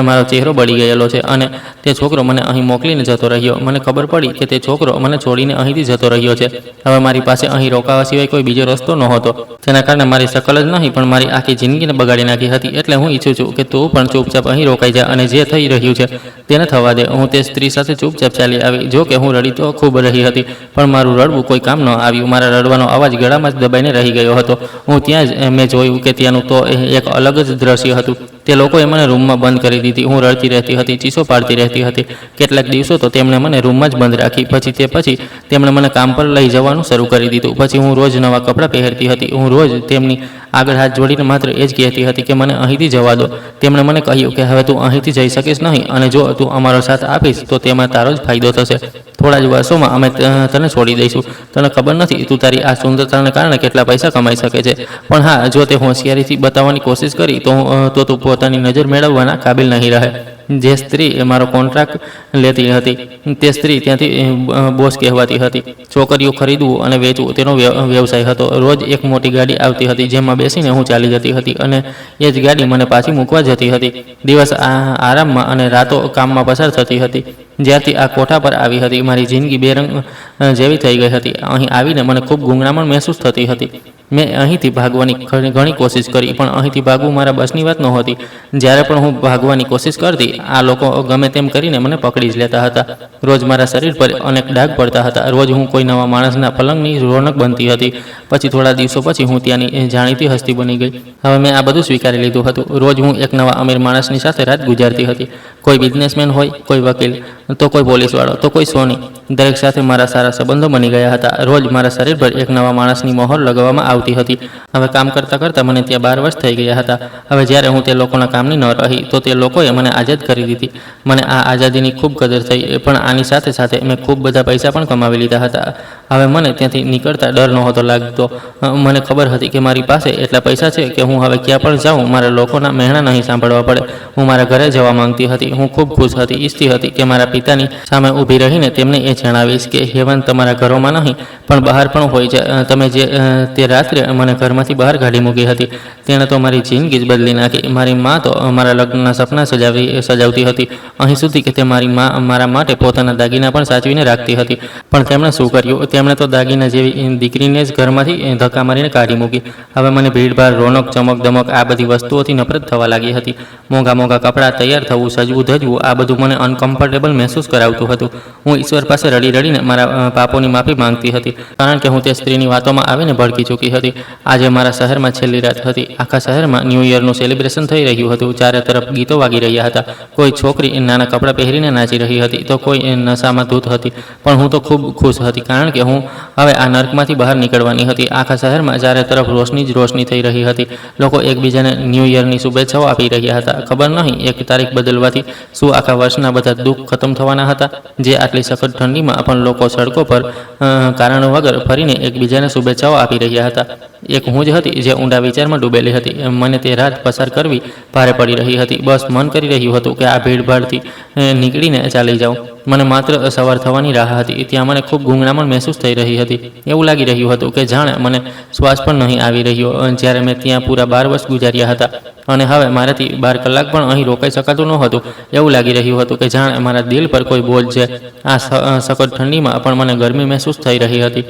મારો ચહેરો બળી ગયેલો છે અને તે છોકરો મને અહીં મોકલીને જતો રહ્યો. મને ખબર પડી કે તે છોકરો મને છોડીને અહીંથી જતો રહ્યો છે. હવે મારી પાસે અહીં રોકાવા સિવાય કોઈ બીજો રસ્તો નહોતો. તેના કારણે મારી શકલ જ નહીં પણ મારી આખી જિંદગીને બગાડી નાખી હતી. એટલે હું ઈચ્છું છું કે તું પણ ચૂપચાપ અહીં રોકાઈ જા અને જે થઈ રહ્યું છે તેને થવા દે. હું તે સ્ત્રી સાથે ચૂપચાપ ચાલી આવી. જો કે હું રડી તો ખૂબ રહી હતી પણ મારું રડવું કોઈ કામ ન આવ્યું. મારા રડવાનો અવાજ ગળામાં જ દબાઈને રહી ગયો હતો. હું ત્યાં જ મેં જોયું કે ત્યાંનું તો એક અલગ જ દ્રશ્ય હતું. તે લોકોએ મને રૂમમાં બંધ કરી દીધી. હું રડતી રહેતી હતી, ચીસો પાડતી રહેતી હતી. કેટલાક દિવસો તો તેમણે મને રૂમમાં જ બંધ રાખી. પછી તેમણે મને કામ પર લઈ જવાનું શરૂ કરી દીધું. પછી હું રોજ નવા કપડાં પહેરતી હતી. હું રોજ તેમની આગળ હાથ જોડીને માત્ર એ જ કહેતી હતી કે મને અહીંથી જવા દો. તેમણે મને કહ્યું કે હવે તું અહીંથી જઈ શકીશ નહીં અને જો તું અમારો સાથ આપીશ તો તેમાં તારો જ ફાયદો થશે. થોડા જ વર્ષોમાં અમે તને છોડી દઈશું. તને ખબર નથી તું તારી આ સુંદરતાને કારણે કેટલા પૈસા કમાઈ શકે છે. પણ હા, જો તે હોશિયારીથી બતાવવાની કોશિશ કરી તો તું પોતાની નજર મેળવવાના કાબિલ નહીં રહે. જે સ્ત્રી મારો કોન્ટ્રાક્ટ લેતી હતી તે સ્ત્રી ત્યાંથી બોસ કહેવાતી હતી. છોકરીઓ ખરીદવું અને વેચવું તેનો વ્યવસાય હતો. રોજ એક મોટી ગાડી આવતી હતી જેમાં બેસીને હું ચાલી જતી હતી અને એ જ ગાડી મને પાછી મૂકવા જતી હતી. દિવસ આરામમાં અને રાતો કામમાં પસાર થતી હતી. જ્યારથી આ કોઠા પર આવી હતી મારી જિંદગી બેરંગ જેવી થઈ ગઈ હતી. અહીં આવીને મને ખૂબ ગૂંગળામણ મહેસૂસ થતી હતી. મેં અહીંથી ભાગવાની ઘણી કોશિશ કરી પણ અહીંથી ભાગવું મારા બસની વાત નહોતી. જ્યારે પણ હું ભાગવાની કોશિશ કરતી આ લોકો ગમે તેમ કરીને મને પકડી જ લેતા હતા. રોજ મારા શરીર પર અનેક ડાઘ પડતા હતા. રોજ હું કોઈ નવા માણસના પલંગની રોનક બનતી હતી. પછી થોડા દિવસો પછી હું ત્યાંની જાણીતી હસ્તી બની ગઈ. હવે મેં આ બધું સ્વીકારી લીધું હતું. રોજ હું એક નવા અમીર માણસની સાથે રાત ગુજારતી હતી. કોઈ બિઝનેસમેન હોય, કોઈ વકીલ, તો કોઈ પોલીસવાળો, તો કોઈ સોની. દરેક સાથે મારા સારા સંબંધો બની ગયા હતા. રોજ મારા શરીર પર એક નવા માણસની મહોર લગાવવામાં આવતી હતી. હવે કામ કરતાં કરતાં મને ત્યાં 12 વર્ષ થઈ ગયા હતા. હવે જ્યારે હું તે લોકોના કામની ન રહી તો તે લોકોએ મને આઝાદ કરી દીધી. મને આ આઝાદીની ખૂબ કદર થઈ પણ આની સાથે સાથે મેં ખૂબ બધા પૈસા પણ કમાવી લીધા હતા. હવે મને ત્યાંથી નીકળતા ડર નહોતો લાગતો. મને ખબર હતી કે મારી પાસે એટલા પૈસા છે કે હું હવે ક્યાં પણ જાઉં મારા લોકોના મહેણા નહીં સાંભળવા પડે. હું મારા ઘરે જવા માંગતી હતી. હું ખૂબ ખુશ હતી. ઈચ્છતી હતી કે મારા પિતાની સામે ઊભી રહીને તેમને એ જણાવીશ કે હેવન તમારા ઘરોમાં નહીં પણ બહાર પણ હોય છે. તમે જે તે રાત્રે મને ઘરમાંથી બહાર કાઢી મૂકી હતી તેણે તો મારી જિંદગી જ બદલી નાખી. મારી મા તો મારા લગ્નના સપના સજાવતી હતી. અહીં સુધી કે તે મારા માટે પોતાના દાગીના પણ સાચવીને રાખતી હતી. પણ તેમણે શું કર્યું? તેમણે તો દાગીના જેવી દીકરીને જ ઘરમાંથી ધક્કા મારીને કાઢી મૂકી. હવે મને ભીડભાડ, રોનક, ચમક દમક આ બધી વસ્તુઓથી નફરત થવા લાગી હતી. મોંઘા કપડાં, તૈયાર થવું, સજવું ધજવું આ બધું મને અનકમ્ફર્ટેબલ મહેસૂસ કરાવતું હતું. હું ઈશ્વર પાસે રડીને મારા પાપોની માફી માંગતી હતી કારણ કે હું તે સ્ત્રીની વાતોમાં આવીને ભડકી ચૂકી હતી. આજે મારા શહેરમાં છેલ્લી રાત હતી. આખા શહેરમાં ન્યૂ યરનું સેલિબ્રેશન થઈ રહ્યું હતું. ચારે તરફ ગીતો વાગી રહ્યા હતા. કોઈ છોકરી નાના કપડાં પહેરીને નાચી રહી હતી તો કોઈ નશામાં ધૂત હતી. પણ હું તો ખૂબ ખુશ હતી કારણ કે હું હવે આ નર્કમાંથી બહાર નીકળવાની હતી. આખા શહેરમાં ચારે તરફ રોશની જ રોશની થઈ રહી હતી. લોકો એકબીજાને ન્યૂ યરની શુભેચ્છાઓ આપી રહ્યા હતા. ખબર નહીં એક તારીખ બદલવાથી શું આખા વર્ષના બધા દુઃખ ખતમ થવાના હતા. જે આટલી સખત ઠંડીમાં પણ લોકો સડકો પર કારણ વગર ફરીને એકબીજાને શુભેચ્છાઓ આપી રહ્યા હતા. એક હું જ હતી જે ઊંડા વિચારમાં ડૂબેલી હતી. મને તે રાત પસાર કરવી ભારે પડી રહી હતી. બસ મન કરી રહ્યું હતું કે આ ભીડભાડથી નીકળીને ચાલી જાઉં. મને માત્ર સવાર થવાની રાહ હતી. ત્યાં મને ખૂબ ગૂંગળામણ મહેસૂસ થઈ રહી હતી. એવું લાગી રહ્યું હતું કે જાણે મને શ્વાસ પણ નહીં આવી રહ્યો. જ્યારે મેં ત્યાં પૂરા 12 વર્ષ ગુજાર્યા હતા અને હવે મારાથી 12 કલાક પણ અહીં રોકાઈ શકાતું નહોતું. એવું લાગી રહ્યું હતું કે જાણે મારા દિલ પર કોઈ બોજ છે. આ સખત ઠંડીમાં પણ મને ગરમી મહેસૂસ થઈ રહી હતી.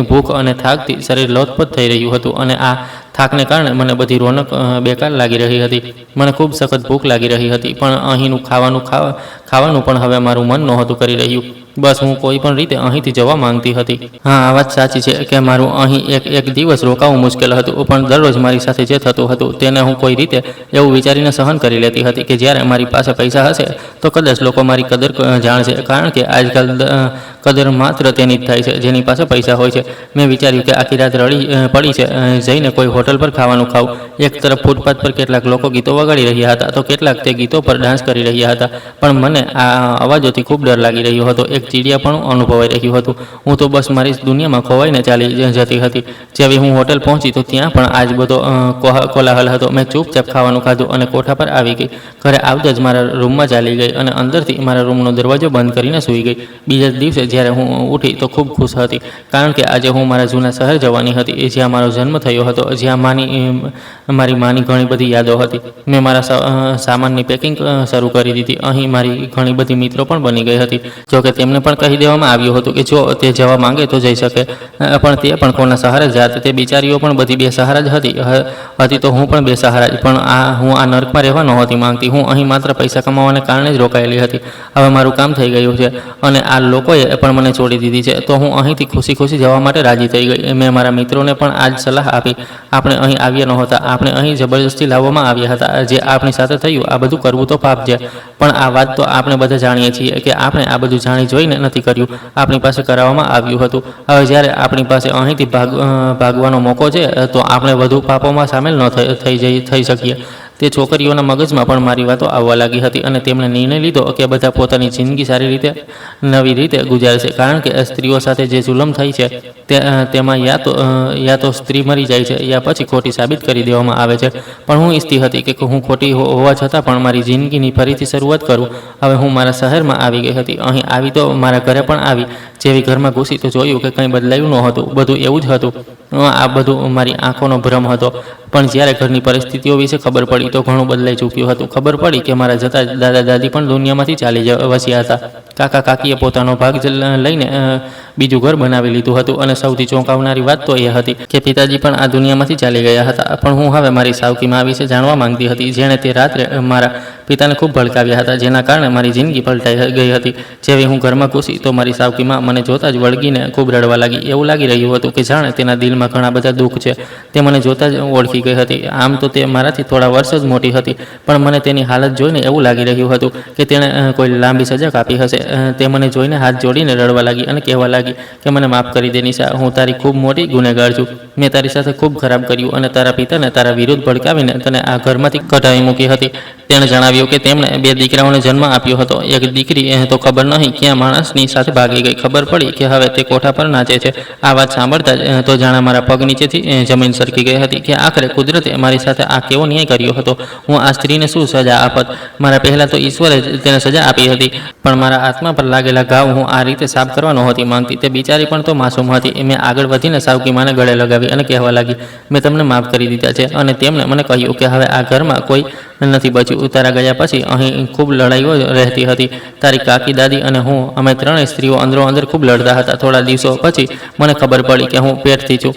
ભૂખ અને થાકથી શરીર લોથપોથ થઈ રહ્યું હતું અને આ થાકને કારણે મને બધી રોનક બેકાર લાગી રહી હતી. મને ખૂબ સખત ભૂખ લાગી રહી હતી પણ અહીંનું ખાવાનું પણ હવે મારું મન નહોતું કરી રહ્યું. બસ હું કોઈ પણ રીતે અહીંથી જવા માંગતી હતી. હા, આ વાત સાચી છે કે મારું અહીં એક દિવસ રોકાવું મુશ્કેલ હતું પણ દરરોજ મારી સાથે જે થતું હતું તેને હું કોઈ રીતે એવું વિચારીને સહન કરી લેતી હતી કે જ્યારે મારી પાસે પૈસા હશે તો કદાચ લોકો મારી કદર જાણશે કારણ કે આજકાલ કદર માત્ર તેની જ થાય છે જેની પાસે પૈસા હોય છે. મેં વિચાર્યું કે આખી રાત રડી પડી છે જઈને કોઈ હોટલ પર ખાવાનું ખાવું. એક તરફ ફૂટપાથ પર કેટલાક લોકો ગીતો વગાડી રહ્યા હતા તો કેટલાક તે ગીતો પર ડાન્સ કરી રહ્યા હતા. પણ મને આ અવાજોથી ખૂબ ડર લાગી રહ્યો હતો. એક ચીડિયાપણું અનુભવાઈ રહ્યું હતું. હું તો બસ મારી દુનિયામાં ખોવાઈને ચાલી જતી હતી. જેવી હું હોટલ પહોંચી તો ત્યાં પણ આજ બધો કોલાહલ હતો. મેં ચૂપચાપ ખાવાનું ખાધું અને કોઠા પર આવી ગઈ. ઘરે આવતા જ મારા રૂમમાં ચાલી ગઈ અને અંદરથી મારા રૂમનો દરવાજો બંધ કરીને સૂઈ ગઈ. બીજા દિવસે જ્યારે હું ઉઠી તો ખૂબ ખુશ હતી, કારણ કે આજે હું મારા જૂના શહેર જવાની હતી, જ્યાં મારો જન્મ થયો હતો, જ્યાં મારી માની ઘણી બધી યાદો હતી. મેં મારા સામાનની પેકિંગ શરૂ કરી દીધી. અહીં મારી ઘણી બધી મિત્રો પણ બની ગઈ હતી. જોકે તેમને પણ કહી દેવામાં આવ્યું હતું કે જો તે જવા માંગે તો જઈ શકે, પણ તે પણ કોના સહારે જાત? તે બિચારીઓ પણ બધી બેસહારા જ હતી તો હું પણ બેસહારા જ. પણ હું આ નર્કમાં રહેવા નહોતી માંગતી. હું અહીં માત્ર પૈસા કમાવાને કારણે જ રોકાયેલી હતી. હવે મારું કામ થઈ ગયું છે અને આ લોકોએ પણ મને છોડી દીધી છે, તો હું અહીંથી ખુશી ખુશી જવા માટે રાજી થઈ ગઈ. મેં મારા મિત્રોને પણ આ જ સલાહ આપી. આપણે અહીં આવ્યા નહોતા, આપણે અહીં જબરજસ્તી લાવવામાં આવ્યા હતા. જે આપણી સાથે થયું, આ બધું કરવું તો પાપ છે, પણ આ વાત તો આપણે બધા જાણીએ છીએ કે આપણે આ બધું જાણી જોઈને નથી કર્યું, આપણી પાસે કરાવવામાં આવ્યું હતું. હવે જ્યારે આપણી પાસે અહીંથી ભાગવાનો મોકો છે, તો આપણે વધુ પાપોમાં સામેલ ન થઈ શકીએ. તે છોકરીઓના મગજમાં પણ મારી વાતો આવવા લાગી હતી અને તેમણે નિર્ણય લીધો કે બધા પોતાની જિંદગી સારી રીતે નવી રીતે ગુજારશે, કારણ કે સ્ત્રીઓ સાથે જે જુલમ થઈ છે તેમાં યા તો સ્ત્રી મરી જાય છે યા પછી ખોટી સાબિત કરી દેવામાં આવે છે. પણ હું ઈચ્છતી હતી કે હું ખોટી હોવા છતાં પણ મારી જિંદગીની ફરીથી શરૂઆત કરું. હવે હું મારા શહેરમાં આવી ગઈ હતી. અહીં આવી તો મારા ઘરે પણ આવી. જેવી ઘરમાં ઘૂસી તો જોયું કે કંઈ બદલાયું ન હતું, બધું એવું જ હતું. આ બધું મારી આંખોનો ભ્રમ હતો. પણ જ્યારે ઘરની પરિસ્થિતિઓ વિશે ખબર પડી તો ઘણું બદલાઈ ચૂક્યું હતું. ખબર પડી કે મારા જતા દાદા દાદી પણ દુનિયામાંથી ચાલી વસ્યા હતા. કાકા કાકીએ પોતાનો ભાગ લઈને બીજું ઘર બનાવી લીધું હતું અને સૌથી ચોંકાવનારી વાત તો એ હતી કે પિતાજી પણ આ દુનિયામાંથી ચાલી ગયા હતા. પણ હું હવે મારી સાવકી મા વિશે જાણવા માંગતી હતી, જેણે તે રાત્રે મારા પિતાને ખૂબ ભડકાવ્યા હતા, જેના કારણે મારી જિંદગી પલટાઈ ગઈ હતી. જેવી હું ઘરમાં ઘૂસી તો મારી સાવકી મા મને જોતાં જ વળગીને ખૂબ રડવા લાગી. એવું લાગી રહ્યું હતું કે જાણે તેના દિલમાં ઘણા બધા દુઃખ છે. તે મને જોતાં જ ઓળખી ગઈ હતી. આમ તો તે મારાથી થોડા વર્ષ જ મોટી હતી, પણ મને તેની હાલત જોઈને એવું લાગી રહ્યું હતું કે તેણે કોઈ લાંબી સજા કાપી હશે. તે મને જોઈને હાથ જોડીને રડવા લાગી અને કહેવા લાગી કે મને માફ કરી દે નિશા, હું તારી ખૂબ મોટી ગુનેગાર છું. મેં તારી સાથે ખૂબ ખરાબ કર્યું અને તારા પિતાને તારા વિરુદ્ધ ભડકાવીને તને આ ઘરમાંથી કઢાવી મૂકી હતી. તેણે જણાવ્યું કે તેમણે 2 દીકરાઓને જન્મ આપ્યો હતો. એક દીકરી તો ખબર નહીં ક્યાં માણસની સાથે ભાગી ગઈ. ખબર પડી કે હવે તે કોઠા પર નાચે છે. આ વાત સાંભળતા જ તો જાણે મારા પગ નીચેથી જમીન સરકી ગઈ હતી કે આખરે કુદરતે મારી સાથે આ કેવો ન્યાય કર્યો હતો. હું આ સ્ત્રીને શું સજા આપત? મારા પહેલાં તો ઈશ્વરે તેને સજા આપી હતી, પણ મારા આત્મા પર લાગેલા ઘાવ હું આ રીતે સાફ કરવા નહોતી માંગતી. તે બિચારી પણ તો માસૂમ હતી. મેં આગળ વધીને સાવકી માને ગળે લગાવી અને કહેવા લાગી, મેં તમને માફ કરી દીધા છે. અને તેમણે મને કહ્યું કે હવે આ ઘરમાં કોઈ નથી બચ્યું. તારા ગયા પછી અહીં ખૂબ લડાઈઓ રહેતી હતી. તારી કાકી, દાદી અને હું, અમે ત્રણેય સ્ત્રીઓ અંદરો અંદર ખૂબ લડતા હતા. થોડા દિવસો પછી મને ખબર પડી કે હું પેટથી છું.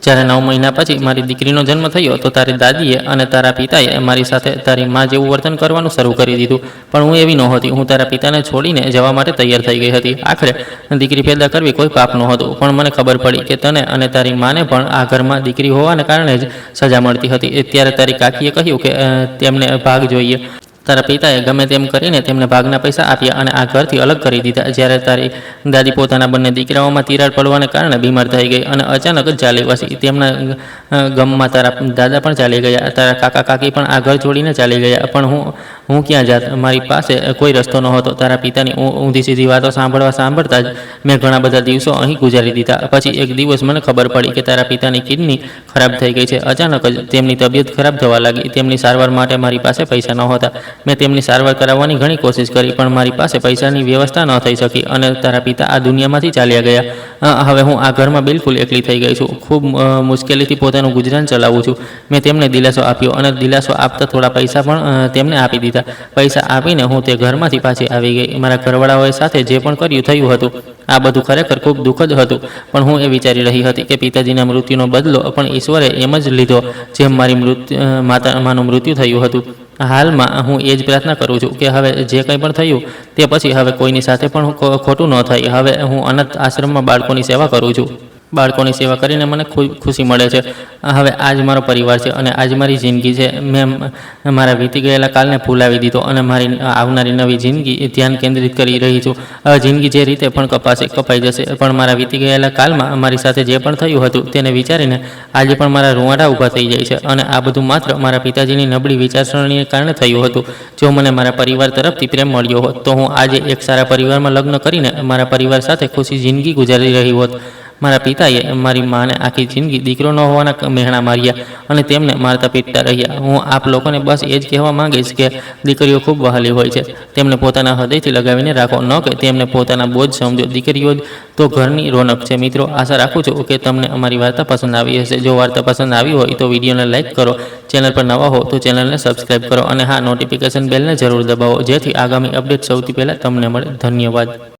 જ્યારે 9 મહિના પછી મારી દીકરીનો જન્મ થયો તો તારી દાદીએ અને તારા પિતાએ મારી સાથે તારી મા જેવું વર્તન કરવાનું શરૂ કરી દીધું. પણ હું એવી નહોતી. હું તારા પિતાને છોડીને જવા માટે તૈયાર થઈ ગઈ હતી. આખરે દીકરી પેદા કરવી કોઈ પાપ નહોતું, પણ મને ખબર પડી કે તને અને તારી માને પણ આ ઘરમાં દીકરી હોવાને કારણે જ સજા મળતી હતી. ત્યારે તારી કાકીએ કહ્યું કે તેમને ભાગ જોઈએ. તારા પિતાએ ગમે તેમ કરીને તેમને ભાગના પૈસા આપ્યા અને આ ઘરથી અલગ કરી દીધા. જ્યારે તારી દાદી પોતાના બંને દીકરાઓમાં તિરાડ પડવાને કારણે બીમાર થઈ ગઈ અને અચાનક જ ચાલી વસી. તેમના ગમમાં તારા દાદા પણ ચાલી ગયા. તારા કાકા કાકી પણ આ ઘર છોડીને ચાલી ગયા. પણ હું ક્યાં જાત? મારી પાસે કોઈ રસ્તો નહોતો. તારા પિતાની ઊંધી સીધી વાતો સાંભળતા જ મેં ઘણા બધા દિવસો અહીં ગુજારી દીધા. પછી એક દિવસ મને ખબર પડી કે તારા પિતાની કિડની ખરાબ થઈ ગઈ છે. અચાનક જ તેમની તબિયત ખરાબ થવા લાગી. તેમની સારવાર માટે મારી પાસે પૈસા નહોતા. મેં તેમની સારવાર કરાવવાની ઘણી કોશિશ કરી, પણ મારી પાસે પૈસાની વ્યવસ્થા ન થઈ શકી અને તારા પિતા આ દુનિયામાંથી ચાલ્યા ગયા. હવે હું આ ઘરમાં બિલકુલ એકલી થઈ ગઈ છું. ખૂબ મુશ્કેલીથી પોતાનું ગુજરાન ચલાવું છું. મેં તેમને દિલાસો આપ્યો અને દિલાસો આપતા થોડા પૈસા પણ તેમને આપી દીધા. પૈસા આપીને હું તે ઘરમાંથી પાછી આવી ગઈ. મારા ઘરવાળાઓએ સાથે જે પણ થયું હતું, આ બધું ખરેખર ખૂબ દુઃખદ હતું. પણ હું એ વિચારી રહી હતી કે પિતાજીના મૃત્યુનો બદલો પણ ઈશ્વરે એમ જ લીધો જેમ મારી માનું મૃત્યુ થયું હતું. હાલમાં હું એ જ પ્રાર્થના કરું છું કે હવે જે કંઈ પણ થયું તે પછી હવે કોઈની સાથે પણ ખોટું ન થાય. હવે હું અનાથ આશ્રમમાં બાળકોની સેવા કરું છું. બાળકોની સેવા કરીને મને ખુશી મળે છે. હવે આજ મારો પરિવાર છે અને આજ મારી જિંદગી છે. મેં મારા વીતી ગયેલા કાલને ભૂલાવી દીધો અને મારી આવનારી નવી જિંદગી ધ્યાન કેન્દ્રિત કરી રહી છું. હવે જિંદગી જે રીતે પણ કપાઈ જશે, પણ મારા વીતી ગયેલા કાલમાં મારી સાથે જે પણ થયું હતું તેને વિચારીને આજે પણ મારા રૂંવાટા ઊભા થઈ જાય છે. અને આ બધું માત્ર મારા પિતાજીની નબળી વિચારસરણીને કારણે થયું હતું. જો મને મારા પરિવાર તરફથી પ્રેમ મળ્યો હોત તો હું આજે એક સારા પરિવારમાં લગ્ન કરીને મારા પરિવાર સાથે ખુશી જિંદગી ગુજારી રહી હોત. મારા પિતાએ મારી માને આખી જિંદગી દીકરો ન હોવાના મહેણા માર્યા અને તેમને મારતા પીટતા રહ્યા. હું આપ લોકોને બસ એ જ કહેવા માંગીશ કે દીકરીઓ ખૂબ વહાલી હોય છે. તેમને પોતાના હૃદયથી લગાવીને રાખો, ન કે તેમને પોતાના બોજ સમજો. દીકરીઓ જ તો ઘરની રોનક છે. મિત્રો, આશા રાખું છું કે તમને અમારી વાર્તા પસંદ આવી હશે. જો વાર્તા પસંદ આવી હોય તો વિડીયોને લાઇક કરો, ચેનલ પર નવા હો તો ચેનલને સબસ્ક્રાઈબ કરો અને હા, નોટિફિકેશન બેલને જરૂર દબાવો જેથી આગામી અપડેટ સૌથી પહેલાં તમને મળે. ધન્યવાદ.